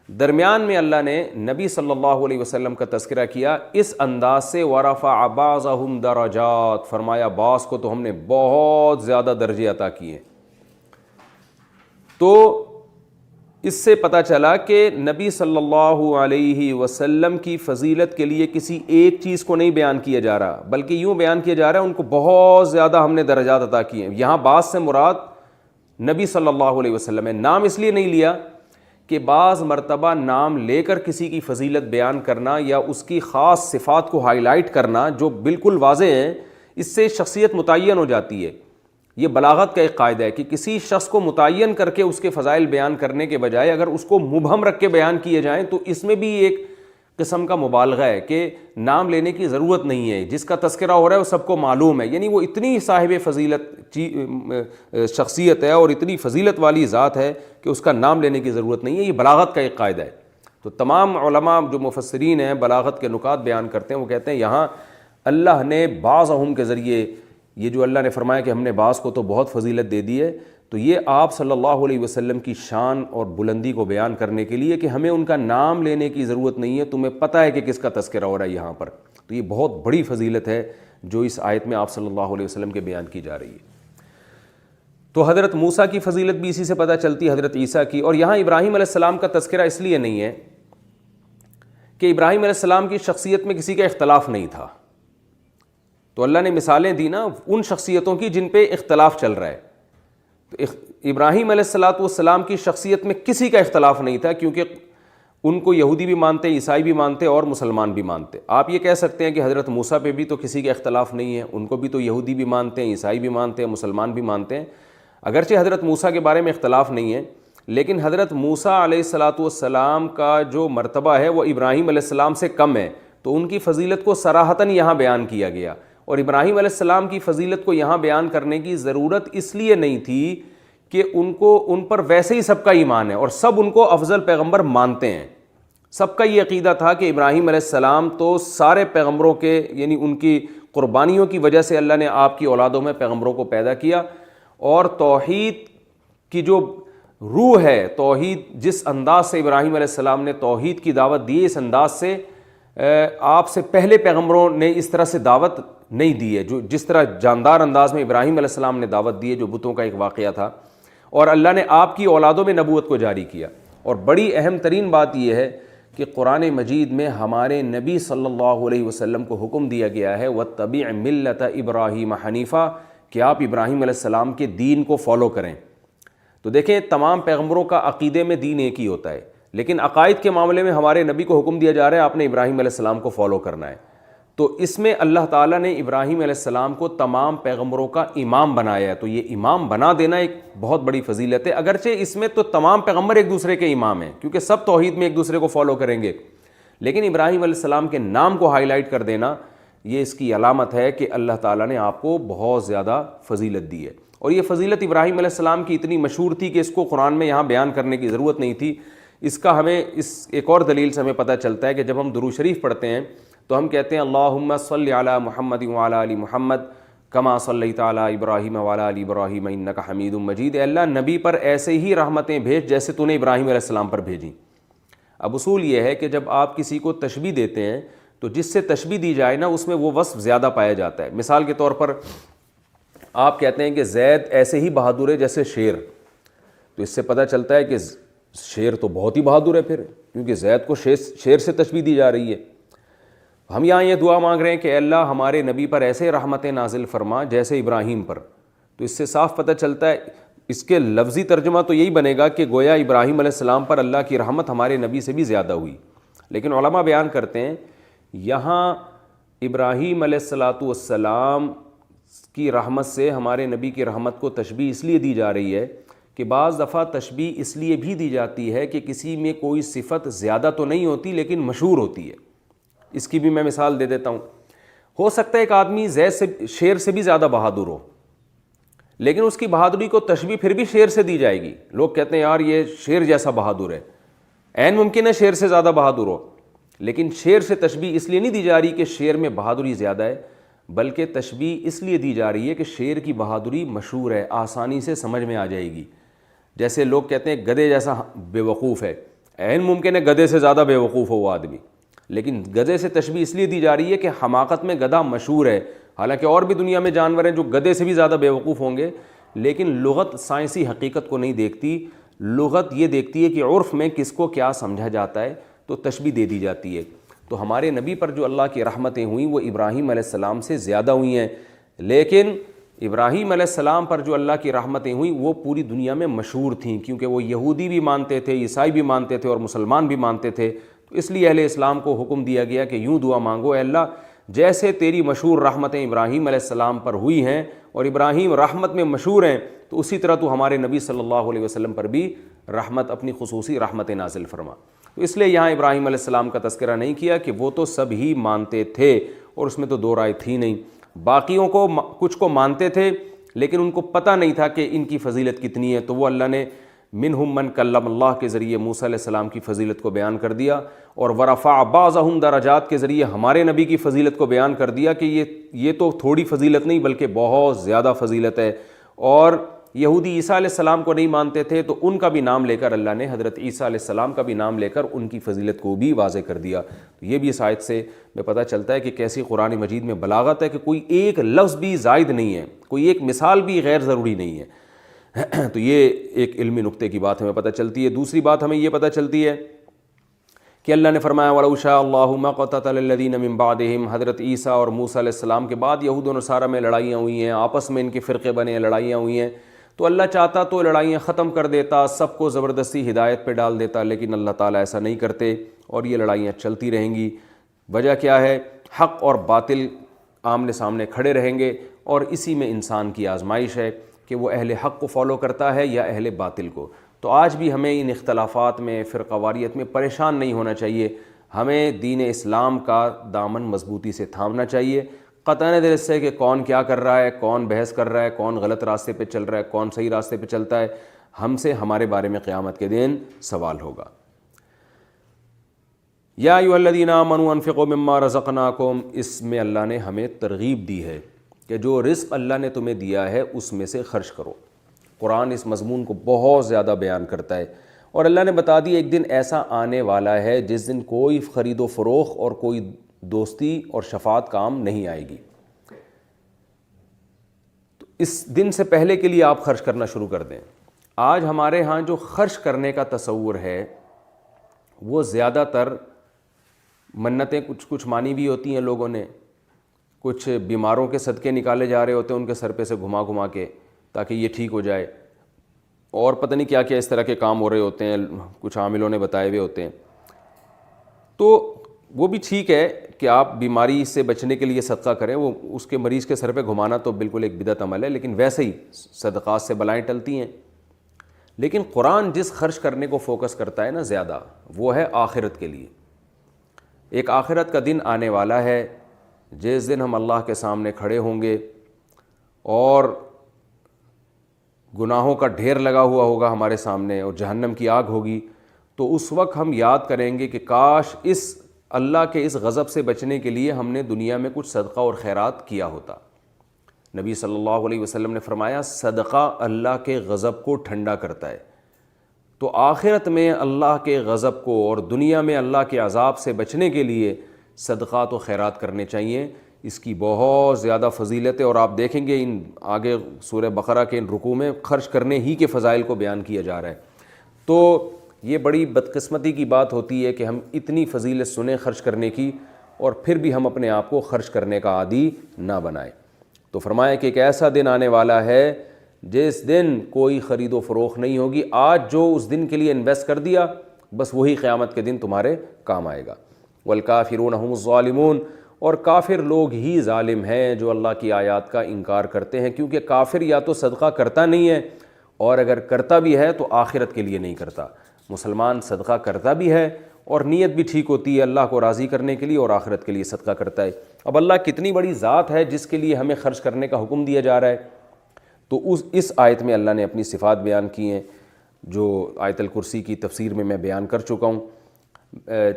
Speaker 1: درمیان میں اللہ نے نبی صلی اللہ علیہ وسلم کا تذکرہ کیا اس انداز سے، وَرَفَعَ بَعْضَهُمْ دَرَجَاتٍ، فرمایا بعض کو تو ہم نے بہت زیادہ درجے عطا کیے۔ تو اس سے پتہ چلا کہ نبی صلی اللہ علیہ وسلم کی فضیلت کے لیے کسی ایک چیز کو نہیں بیان کیا جا رہا، بلکہ یوں بیان کیا جا رہا ہے ان کو بہت زیادہ ہم نے درجات عطا کیے ہیں۔ یہاں بعض سے مراد نبی صلی اللہ علیہ وسلم ہے۔ نام اس لیے نہیں لیا کہ بعض مرتبہ نام لے کر کسی کی فضیلت بیان کرنا یا اس کی خاص صفات کو ہائی لائٹ کرنا جو بالکل واضح ہیں، اس سے شخصیت متعین ہو جاتی ہے۔ یہ بلاغت کا ایک قاعدہ ہے کہ کسی شخص کو متعین کر کے اس کے فضائل بیان کرنے کے بجائے اگر اس کو مبہم رکھ کے بیان کیے جائیں تو اس میں بھی ایک قسم کا مبالغہ ہے کہ نام لینے کی ضرورت نہیں ہے، جس کا تذکرہ ہو رہا ہے وہ سب کو معلوم ہے، یعنی وہ اتنی صاحب فضیلت شخصیت ہے اور اتنی فضیلت والی ذات ہے کہ اس کا نام لینے کی ضرورت نہیں ہے۔ یہ بلاغت کا ایک قاعدہ ہے۔ تو تمام علماء جو مفسرین ہیں بلاغت کے نکات بیان کرتے ہیں، وہ کہتے ہیں یہاں اللہ نے بعضهم کے ذریعے، یہ جو اللہ نے فرمایا کہ ہم نے بعض کو تو بہت فضیلت دے دی ہے، تو یہ آپ صلی اللہ علیہ وسلم کی شان اور بلندی کو بیان کرنے کے لیے کہ ہمیں ان کا نام لینے کی ضرورت نہیں ہے، تمہیں پتہ ہے کہ کس کا تذکرہ ہو رہا ہے یہاں پر۔ تو یہ بہت بڑی فضیلت ہے جو اس آیت میں آپ صلی اللہ علیہ وسلم کے بیان کی جا رہی ہے۔ تو حضرت موسیٰ کی فضیلت بھی اسی سے پتہ چلتی ہے، حضرت عیسیٰ کی۔ اور یہاں ابراہیم علیہ السلام کا تذکرہ اس لیے نہیں ہے کہ ابراہیم علیہ السلام کی شخصیت میں کسی کا اختلاف نہیں تھا، تو اللہ نے مثالیں دی نا ان شخصیتوں کی جن پہ اختلاف چل رہا ہے۔ تو ابراہیم علیہ السلام کی شخصیت میں کسی کا اختلاف نہیں تھا، کیونکہ ان کو یہودی بھی مانتے، عیسائی بھی مانتے اور مسلمان بھی مانتے۔ آپ یہ کہہ سکتے ہیں کہ حضرت موسیٰ پہ بھی تو کسی کا اختلاف نہیں ہے، ان کو بھی تو یہودی بھی مانتے ہیں، عیسائی بھی مانتے ہیں، مسلمان بھی مانتے ہیں۔ اگرچہ حضرت موسیٰ کے بارے میں اختلاف نہیں ہے، لیکن حضرت موسیٰ علیہ السلام کا جو مرتبہ ہے وہ ابراہیم علیہ السلام سے کم ہے، تو ان کی فضیلت کو صراحتاً یہاں بیان کیا گیا۔ اور ابراہیم علیہ السلام کی فضیلت کو یہاں بیان کرنے کی ضرورت اس لیے نہیں تھی کہ ان پر ویسے ہی سب کا ایمان ہے اور سب ان کو افضل پیغمبر مانتے ہیں۔ سب کا یہ عقیدہ تھا کہ ابراہیم علیہ السلام تو سارے پیغمبروں کے، یعنی ان کی قربانیوں کی وجہ سے اللہ نے آپ کی اولادوں میں پیغمبروں کو پیدا کیا، اور توحید کی جو روح ہے، توحید جس انداز سے ابراہیم علیہ السلام نے توحید کی دعوت دی، اس انداز سے آپ سے پہلے پیغمبروں نے اس طرح سے دعوت نہیں دی ہے، جو جس طرح جاندار انداز میں ابراہیم علیہ السلام نے دعوت دی ہے، جو بتوں کا ایک واقعہ تھا، اور اللہ نے آپ کی اولادوں میں نبوت کو جاری کیا۔ اور بڑی اہم ترین بات یہ ہے کہ قرآن مجید میں ہمارے نبی صلی اللہ علیہ وسلم کو حکم دیا گیا ہے وَاتَّبِعْ مِلَّةَ إِبْرَاهِيمَ حَنِيفًا، کہ آپ ابراہیم علیہ السلام کے دین کو فالو کریں۔ تو دیکھیں تمام پیغمبروں کا عقیدے میں دین ایک ہی ہوتا ہے، لیکن عقائد کے معاملے میں ہمارے نبی کو حکم دیا جا رہا ہے آپ نے ابراہیم علیہ السلام کو فالو کرنا ہے۔ تو اس میں اللہ تعالیٰ نے ابراہیم علیہ السلام کو تمام پیغمبروں کا امام بنایا ہے، تو یہ امام بنا دینا ایک بہت بڑی فضیلت ہے۔ اگرچہ اس میں تو تمام پیغمبر ایک دوسرے کے امام ہیں، کیونکہ سب توحید میں ایک دوسرے کو فالو کریں گے، لیکن ابراہیم علیہ السلام کے نام کو ہائی لائٹ کر دینا یہ اس کی علامت ہے کہ اللہ تعالیٰ نے آپ کو بہت زیادہ فضیلت دی ہے۔ اور یہ فضیلت ابراہیم علیہ السلام کی اتنی مشہور تھی کہ اس کو قرآن میں یہاں بیان کرنے کی ضرورت نہیں تھی۔ اس کا ہمیں ایک اور دلیل سے ہمیں پتہ چلتا ہے کہ جب ہم درود شریف پڑھتے ہیں تو ہم کہتے ہیں اللہم صلی علی محمد وعلی آل محمد کما صلیت علی ابراہیم وعلی آل ابراہیم انک حمید مجید۔ اے اللہ نبی پر ایسے ہی رحمتیں بھیج جیسے تو نے ابراہیم علیہ السلام پر بھیجیں۔ اب اصول یہ ہے کہ جب آپ کسی کو تشبیہ دیتے ہیں تو جس سے تشبیہ دی جائے نا اس میں وہ وصف زیادہ پایا جاتا ہے۔ مثال کے طور پر آپ کہتے ہیں کہ زید ایسے ہی بہادر ہے جیسے شیر، تو اس سے پتہ چلتا ہے کہ شیر تو بہت ہی بہادر ہے پھر، کیونکہ زید کو شیر سے تشبیہ دی جا رہی ہے۔ ہم یہاں یہ دعا مانگ رہے ہیں کہ اے اللہ ہمارے نبی پر ایسے رحمتیں نازل فرما جیسے ابراہیم پر، تو اس سے صاف پتہ چلتا ہے، اس کے لفظی ترجمہ تو یہی بنے گا کہ گویا ابراہیم علیہ السلام پر اللہ کی رحمت ہمارے نبی سے بھی زیادہ ہوئی، لیکن علماء بیان کرتے ہیں یہاں ابراہیم علیہ السلام کی رحمت سے ہمارے نبی کی رحمت کو تشبیہ اس لیے دی جا رہی ہے کہ بعض دفعہ تشبیہ اس لیے بھی دی جاتی ہے کہ کسی میں کوئی صفت زیادہ تو نہیں ہوتی لیکن مشہور ہوتی ہے۔ اس کی بھی میں مثال دے دیتا ہوں۔ ہو سکتا ہے ایک آدمی شیر سے بھی زیادہ بہادر ہو، لیکن اس کی بہادری کو تشبیہ پھر بھی شیر سے دی جائے گی۔ لوگ کہتے ہیں یار یہ شیر جیسا بہادر ہے، عین ممکن ہے شیر سے زیادہ بہادر ہو، لیکن شیر سے تشبیہ اس لیے نہیں دی جا رہی کہ شیر میں بہادری زیادہ ہے، بلکہ تشبیہ اس لیے دی جا رہی ہے کہ شیر کی بہادری مشہور ہے، آسانی سے سمجھ میں آ جائے گی۔ جیسے لوگ کہتے ہیں گدھے جیسا بے وقوف ہے، عین ممکن ہے گدھے سے زیادہ بے وقوف ہو وہ آدمی، لیکن گدھے سے تشبیہ اس لیے دی جا رہی ہے کہ حماقت میں گدھا مشہور ہے۔ حالانکہ اور بھی دنیا میں جانور ہیں جو گدھے سے بھی زیادہ بے وقوف ہوں گے، لیکن لغت سائنسی حقیقت کو نہیں دیکھتی، لغت یہ دیکھتی ہے کہ عرف میں کس کو کیا سمجھا جاتا ہے، تو تشبیہ دے دی جاتی ہے۔ تو ہمارے نبی پر جو اللہ کی رحمتیں ہوئیں وہ ابراہیم علیہ السلام سے زیادہ ہوئی ہیں، لیکن ابراہیم علیہ السلام پر جو اللہ کی رحمتیں ہوئیں وہ پوری دنیا میں مشہور تھیں، کیونکہ وہ یہودی بھی مانتے تھے، عیسائی بھی مانتے تھے اور مسلمان بھی مانتے تھے۔ تو اس لیے اہل اسلام کو حکم دیا گیا کہ یوں دعا مانگو، اے اللہ جیسے تیری مشہور رحمتیں ابراہیم علیہ السلام پر ہوئی ہیں اور ابراہیم رحمت میں مشہور ہیں، تو اسی طرح تو ہمارے نبی صلی اللہ علیہ وسلم پر بھی رحمت، اپنی خصوصی رحمتیں نازل فرما۔ تو اس لیے یہاں ابراہیم علیہ السلام کا تذکرہ نہیں کیا کہ وہ تو سب ہی مانتے تھے، اور اس میں تو دو رائے تھی نہیں۔ باقیوں کو کچھ کو مانتے تھے لیکن ان کو پتہ نہیں تھا کہ ان کی فضیلت کتنی ہے، تو وہ اللہ نے منہم من کلم اللہ کے ذریعے موسیٰ علیہ السلام کی فضیلت کو بیان کر دیا، اور ورفع بعضهم درجات کے ذریعے ہمارے نبی کی فضیلت کو بیان کر دیا کہ یہ تو تھوڑی فضیلت نہیں بلکہ بہت زیادہ فضیلت ہے۔ اور یہودی عیسیٰ علیہ السلام کو نہیں مانتے تھے تو ان کا بھی نام لے کر اللہ نے حضرت عیسیٰ علیہ السلام کا بھی نام لے کر ان کی فضیلت کو بھی واضح کر دیا۔ یہ بھی اس آیت سے میں پتہ چلتا ہے کہ کیسی قرآن مجید میں بلاغت ہے کہ کوئی ایک لفظ بھی زائد نہیں ہے، کوئی ایک مثال بھی غیر ضروری نہیں ہے۔ تو یہ ایک علمی نقطے کی بات ہمیں پتہ چلتی ہے۔ دوسری بات ہمیں یہ پتہ چلتی ہے کہ اللہ نے فرمایا وَلَوْ شَاءَ اللَّهُ مَا اقْتَتَلَ الَّذِينَ مِن بَعْدِهِمْ، حضرت عیسیٰ اور موسیٰ علیہ السلام کے بعد یہود و نصارہ میں لڑائیاں ہوئی ہیں، آپس میں ان کے فرقے بنے ہیں، لڑائیاں ہوئی ہیں، تو اللہ چاہتا تو لڑائیاں ختم کر دیتا، سب کو زبردستی ہدایت پہ ڈال دیتا، لیکن اللہ تعالیٰ ایسا نہیں کرتے اور یہ لڑائیاں چلتی رہیں گی۔ وجہ کیا ہے؟ حق اور باطل آمنے سامنے کھڑے رہیں گے، اور اسی میں انسان کی آزمائش ہے کہ وہ اہل حق کو فالو کرتا ہے یا اہل باطل کو۔ تو آج بھی ہمیں ان اختلافات میں، فرقہ واریت میں پریشان نہیں ہونا چاہیے، ہمیں دین اسلام کا دامن مضبوطی سے تھامنا چاہیے، قطع نظر اس سے کہ کون کیا کر رہا ہے، کون بحث کر رہا ہے، کون غلط راستے پہ چل رہا ہے، کون صحیح راستے پہ چلتا ہے، ہم سے ہمارے بارے میں قیامت کے دن سوال ہوگا۔ یا ایھا الذین آمنوا انفقوا مما رزقناکم، اس میں اللہ نے ہمیں ترغیب دی ہے کہ جو رزق اللہ نے تمہیں دیا ہے اس میں سے خرچ کرو۔ قرآن اس مضمون کو بہت زیادہ بیان کرتا ہے، اور اللہ نے بتا دی ایک دن ایسا آنے والا ہے جس دن کوئی خرید و فروخت اور کوئی دوستی اور شفاعت کام نہیں آئے گی۔ تو اس دن سے پہلے کے لیے آپ خرچ کرنا شروع کر دیں۔ آج ہمارے ہاں جو خرچ کرنے کا تصور ہے وہ زیادہ تر منتیں کچھ مانی بھی ہوتی ہیں لوگوں نے، کچھ بیماروں کے صدقے نکالے جا رہے ہوتے ہیں ان کے سر پہ سے گھما گھما کے تاکہ یہ ٹھیک ہو جائے، اور پتہ نہیں کیا کیا اس طرح کے کام ہو رہے ہوتے ہیں، کچھ عاملوں نے بتائے ہوئے ہوتے ہیں۔ تو وہ بھی ٹھیک ہے کہ آپ بیماری سے بچنے کے لیے صدقہ کریں، وہ اس کے مریض کے سر پہ گھمانا تو بالکل ایک بدعت عمل ہے، لیکن ویسے ہی صدقات سے بلائیں ٹلتی ہیں۔ لیکن قرآن جس خرچ کرنے کو فوکس کرتا ہے نا زیادہ، وہ ہے آخرت کے لیے۔ ایک آخرت کا دن آنے والا ہے جس دن ہم اللہ کے سامنے کھڑے ہوں گے اور گناہوں کا ڈھیر لگا ہوا ہوگا ہمارے سامنے اور جہنم کی آگ ہوگی، تو اس وقت ہم یاد کریں گے کہ کاش اس اللہ کے اس غضب سے بچنے کے لیے ہم نے دنیا میں کچھ صدقہ اور خیرات کیا ہوتا۔ نبی صلی اللہ علیہ وسلم نے فرمایا صدقہ اللہ کے غضب کو ٹھنڈا کرتا ہے۔ تو آخرت میں اللہ کے غضب کو اور دنیا میں اللہ کے عذاب سے بچنے کے لیے صدقات و خیرات کرنے چاہیے۔ اس کی بہت زیادہ فضیلت ہے، اور آپ دیکھیں گے ان آگے سورہ بقرہ کے ان رکوع میں خرچ کرنے ہی کے فضائل کو بیان کیا جا رہا ہے۔ تو یہ بڑی بدقسمتی کی بات ہوتی ہے کہ ہم اتنی فضیلت سنیں خرچ کرنے کی اور پھر بھی ہم اپنے آپ کو خرچ کرنے کا عادی نہ بنائیں۔ تو فرمایا کہ ایک ایسا دن آنے والا ہے جس دن کوئی خرید و فروخت نہیں ہوگی. آج جو اس دن کے لیے انویسٹ کر دیا بس وہی قیامت کے دن تمہارے کام آئے گا. والکافرون هم الظالمون، اور کافر لوگ ہی ظالم ہیں جو اللہ کی آیات کا انکار کرتے ہیں، کیونکہ کافر یا تو صدقہ کرتا نہیں ہے، اور اگر کرتا بھی ہے تو آخرت کے لیے نہیں کرتا. مسلمان صدقہ کرتا بھی ہے اور نیت بھی ٹھیک ہوتی ہے اللہ کو راضی کرنے کے لیے، اور آخرت کے لیے صدقہ کرتا ہے. اب اللہ کتنی بڑی ذات ہے جس کے لیے ہمیں خرچ کرنے کا حکم دیا جا رہا ہے. تو اس آیت میں اللہ نے اپنی صفات بیان کی ہیں جو آیت الکرسی کی تفسیر میں بیان کر چکا ہوں.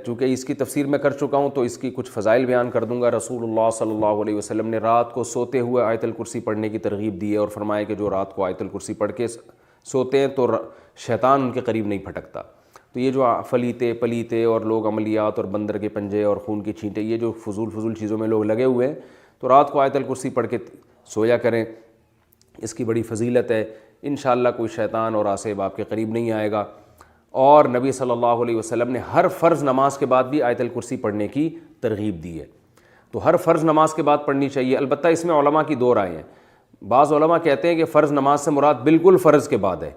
Speaker 1: چونکہ اس کی تفسیر میں کر چکا ہوں تو اس کی کچھ فضائل بیان کر دوں گا. رسول اللہ صلی اللہ علیہ وسلم نے رات کو سوتے ہوئے آیت الکرسی پڑھنے کی ترغیب دی ہے، اور فرمایا کہ جو رات کو آیت الکرسی پڑھ کے سوتے ہیں تو شیطان ان کے قریب نہیں پھٹکتا. تو یہ جو فلیتے پلیتے اور لوگ عملیات اور بندر کے پنجے اور خون کی چھینٹیں، یہ جو فضول چیزوں میں لوگ لگے ہوئے ہیں، تو رات کو آیت الکرسی پڑھ کے سویا کریں. اس کی بڑی فضیلت ہے. انشاءاللہ کوئی شیطان اور آصب آپ کے قریب نہیں آئے گا. اور نبی صلی اللہ علیہ وسلم نے ہر فرض نماز کے بعد بھی آیت الکرسی پڑھنے کی ترغیب دی ہے. تو ہر فرض نماز کے بعد پڑھنی چاہیے. البتہ اس میں علماء کی دو رائے ہیں. بعض علماء کہتے ہیں کہ فرض نماز سے مراد بالکل فرض کے بعد ہے،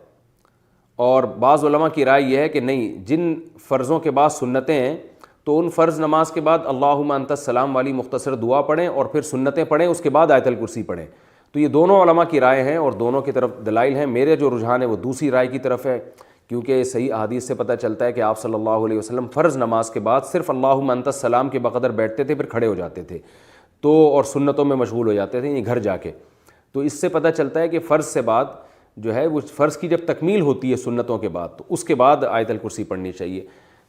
Speaker 1: اور بعض علماء کی رائے یہ ہے کہ نہیں، جن فرضوں کے بعد سنتیں ہیں تو ان فرض نماز کے بعد اللہم انت السلام والی مختصر دعا پڑھیں اور پھر سنتیں پڑھیں، اس کے بعد آیت الکرسی پڑھیں. تو یہ دونوں علماء کی رائے ہیں اور دونوں کی طرف دلائل ہیں. میرے جو رجحان ہے وہ دوسری رائے کی طرف ہے، کیونکہ صحیح احادیث سے پتہ چلتا ہے کہ آپ صلی اللہ علیہ وسلم فرض نماز کے بعد صرف اللہم انت السلام کے بقدر بیٹھتے تھے، پھر کھڑے ہو جاتے تھے تو اور سنتوں میں مشغول ہو جاتے تھے، یعنی گھر جا کے. تو اس سے پتہ چلتا ہے کہ فرض سے بعد جو ہے وہ فرض کی جب تکمیل ہوتی ہے سنتوں کے بعد تو اس کے بعد آیت الکرسی پڑھنی چاہیے.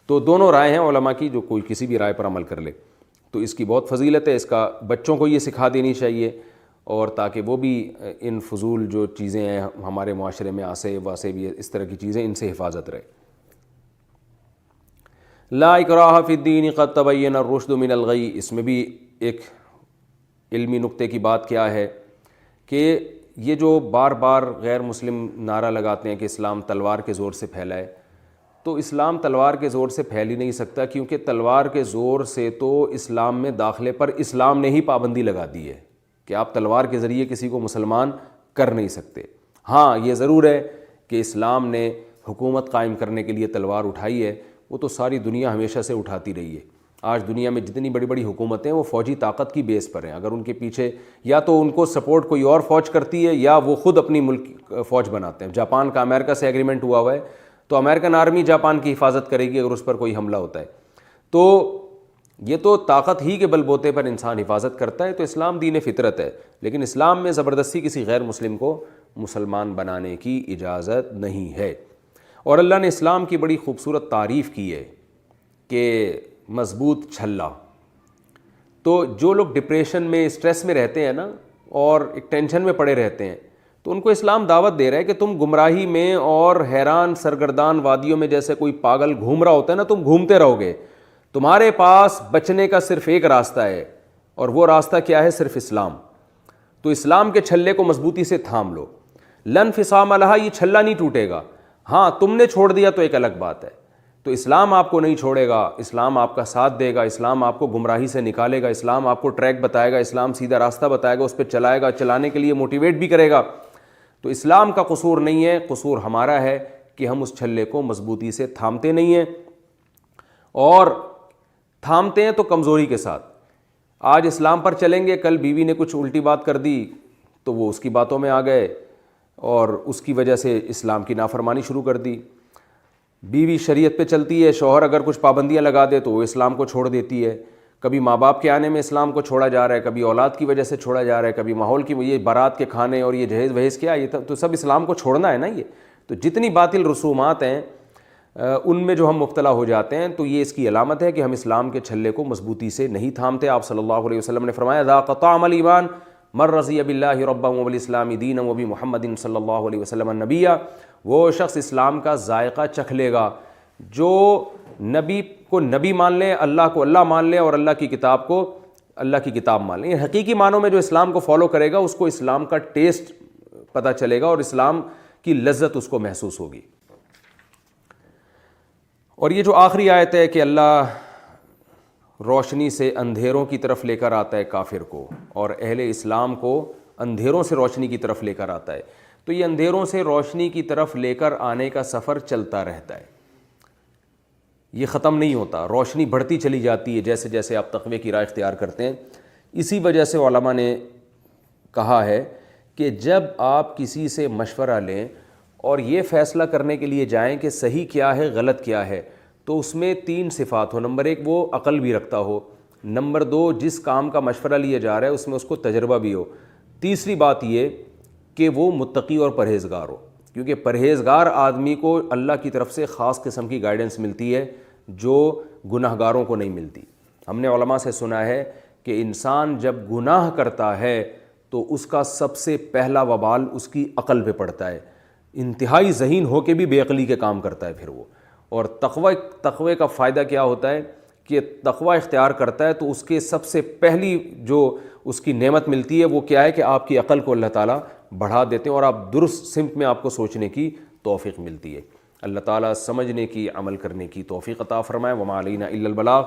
Speaker 1: تو دونوں رائے ہیں علماء کی، جو کوئی کسی بھی رائے پر عمل کر لے. تو اس کی بہت فضیلت ہے. اس کا بچوں کو یہ سکھا دینی چاہیے، اور تاکہ وہ بھی ان فضول جو چیزیں ہیں ہمارے معاشرے میں آصب بھی اس طرح کی چیزیں، ان سے حفاظت رہے. لا اکراہ فی الدین قد تبین الرشد من الغی. اس میں بھی ایک علمی نقطے کی بات کیا ہے کہ یہ جو بار بار غیر مسلم نعرہ لگاتے ہیں کہ اسلام تلوار کے زور سے پھیلا ہے، تو اسلام تلوار کے زور سے پھیل ہی نہیں سکتا، کیونکہ تلوار کے زور سے تو اسلام میں داخلے پر اسلام نے ہی پابندی لگا دی ہے کہ آپ تلوار کے ذریعے کسی کو مسلمان کر نہیں سکتے. ہاں یہ ضرور ہے کہ اسلام نے حکومت قائم کرنے کے لیے تلوار اٹھائی ہے، وہ تو ساری دنیا ہمیشہ سے اٹھاتی رہی ہے. آج دنیا میں جتنی بڑی بڑی حکومتیں وہ فوجی طاقت کی بیس پر ہیں. اگر ان کے پیچھے یا تو ان کو سپورٹ کوئی اور فوج کرتی ہے یا وہ خود اپنی ملک فوج بناتے ہیں. جاپان کا امریکہ سے ایگریمنٹ ہوا ہے تو امریکن آرمی جاپان کی حفاظت کرے گی اگر اس پر کوئی حملہ ہوتا ہے. تو یہ تو طاقت ہی کے بل بوتے پر انسان حفاظت کرتا ہے. تو اسلام دین فطرت ہے، لیکن اسلام میں زبردستی کسی غیر مسلم کو مسلمان بنانے کی اجازت نہیں ہے. اور اللہ نے اسلام کی بڑی خوبصورت تعریف کی ہے کہ مضبوط چھلا. تو جو لوگ ڈپریشن میں اسٹریس میں رہتے ہیں نا اور ایک ٹینشن میں پڑے رہتے ہیں، تو ان کو اسلام دعوت دے رہا ہے کہ تم گمراہی میں اور حیران سرگردان وادیوں میں جیسے کوئی پاگل گھوم رہا ہوتا ہے نا، تم گھومتے رہو گے. تمہارے پاس بچنے کا صرف ایک راستہ ہے، اور وہ راستہ کیا ہے؟ صرف اسلام. تو اسلام کے چھلے کو مضبوطی سے تھام لو. لن فصام لہا، یہ چھلا نہیں ٹوٹے گا. ہاں تم نے چھوڑ دیا تو ایک الگ بات ہے. تو اسلام آپ کو نہیں چھوڑے گا، اسلام آپ کا ساتھ دے گا، اسلام آپ کو گمراہی سے نکالے گا، اسلام آپ کو ٹریک بتائے گا، اسلام سیدھا راستہ بتائے گا، اس پہ چلائے گا، چلانے کے لیے موٹیویٹ بھی کرے گا. تو اسلام کا قصور نہیں ہے، قصور ہمارا ہے کہ ہم اس چھلے کو مضبوطی سے تھامتے نہیں ہیں، اور تھامتے ہیں تو کمزوری کے ساتھ. آج اسلام پر چلیں گے، کل بیوی نے کچھ الٹی بات کر دی تو وہ اس کی باتوں میں آ گئے اور اس کی وجہ سے اسلام کی نافرمانی شروع کر دی. بیوی شریعت پہ چلتی ہے، شوہر اگر کچھ پابندیاں لگا دے تو وہ اسلام کو چھوڑ دیتی ہے. کبھی ماں باپ کے آنے میں اسلام کو چھوڑا جا رہا ہے، کبھی اولاد کی وجہ سے چھوڑا جا رہا ہے، کبھی ماحول کی، یہ بارات کے کھانے اور یہ جہیز وہیز کیا، یہ تو سب اسلام کو چھوڑنا ہے نا. یہ تو جتنی باطل رسومات ہیں ان میں جو ہم مبتلا ہو جاتے ہیں، تو یہ اس کی علامت ہے کہ ہم اسلام کے چھلے کو مضبوطی سے نہیں تھامتے. آپ صلی اللہ علیہ وسلم نے فرمایا ذا قطعم الایمان من رضی باللہ ربا وبالاسلام دینا وبمحمد صلی اللہ علیہ وسلم نبی. وہ شخص اسلام کا ذائقہ چکھ لے گا جو نبی کو نبی مان لے، اللہ کو اللہ مان لے، اور اللہ کی کتاب کو اللہ کی کتاب مان لے. حقیقی معنوں میں جو اسلام کو فالو کرے گا اس کو اسلام کا ٹیسٹ پتہ چلے گا اور اسلام کی لذت اس کو محسوس ہوگی. اور یہ جو آخری آیت ہے کہ اللہ روشنی سے اندھیروں کی طرف لے کر آتا ہے کافر کو اور اہل اسلام کو اندھیروں سے روشنی کی طرف لے کر آتا ہے. تو یہ اندھیروں سے روشنی کی طرف لے کر آنے کا سفر چلتا رہتا ہے, یہ ختم نہیں ہوتا, روشنی بڑھتی چلی جاتی ہے جیسے جیسے آپ تقوی کی راہ اختیار کرتے ہیں. اسی وجہ سے علماء نے کہا ہے کہ جب آپ کسی سے مشورہ لیں اور یہ فیصلہ کرنے کے لیے جائیں کہ صحیح کیا ہے غلط کیا ہے, تو اس میں 3 صفات ہو. نمبر 1 وہ عقل بھی رکھتا ہو, نمبر 2 جس کام کا مشورہ لیا جا رہا ہے اس میں اس کو تجربہ بھی ہو, تیسری بات یہ کہ وہ متقی اور پرہیزگار ہو, کیونکہ پرہیزگار آدمی کو اللہ کی طرف سے خاص قسم کی گائیڈنس ملتی ہے جو گناہ گاروں کو نہیں ملتی. ہم نے علماء سے سنا ہے کہ انسان جب گناہ کرتا ہے تو اس کا سب سے پہلا وبال اس کی عقل پہ پڑتا ہے, انتہائی ذہین ہو کے بھی بے عقلی کے کام کرتا ہے پھر وہ. اور تقوی کا فائدہ کیا ہوتا ہے کہ تقوی اختیار کرتا ہے تو اس کے سب سے پہلی جو اس کی نعمت ملتی ہے وہ کیا ہے کہ آپ کی عقل کو اللہ تعالیٰ بڑھا دیتے ہیں اور آپ درست سمت میں آپ کو سوچنے کی توفیق ملتی ہے. اللہ تعالیٰ سمجھنے کی عمل کرنے کی توفیق عطا فرمائے. وما علینا الا البلاغ.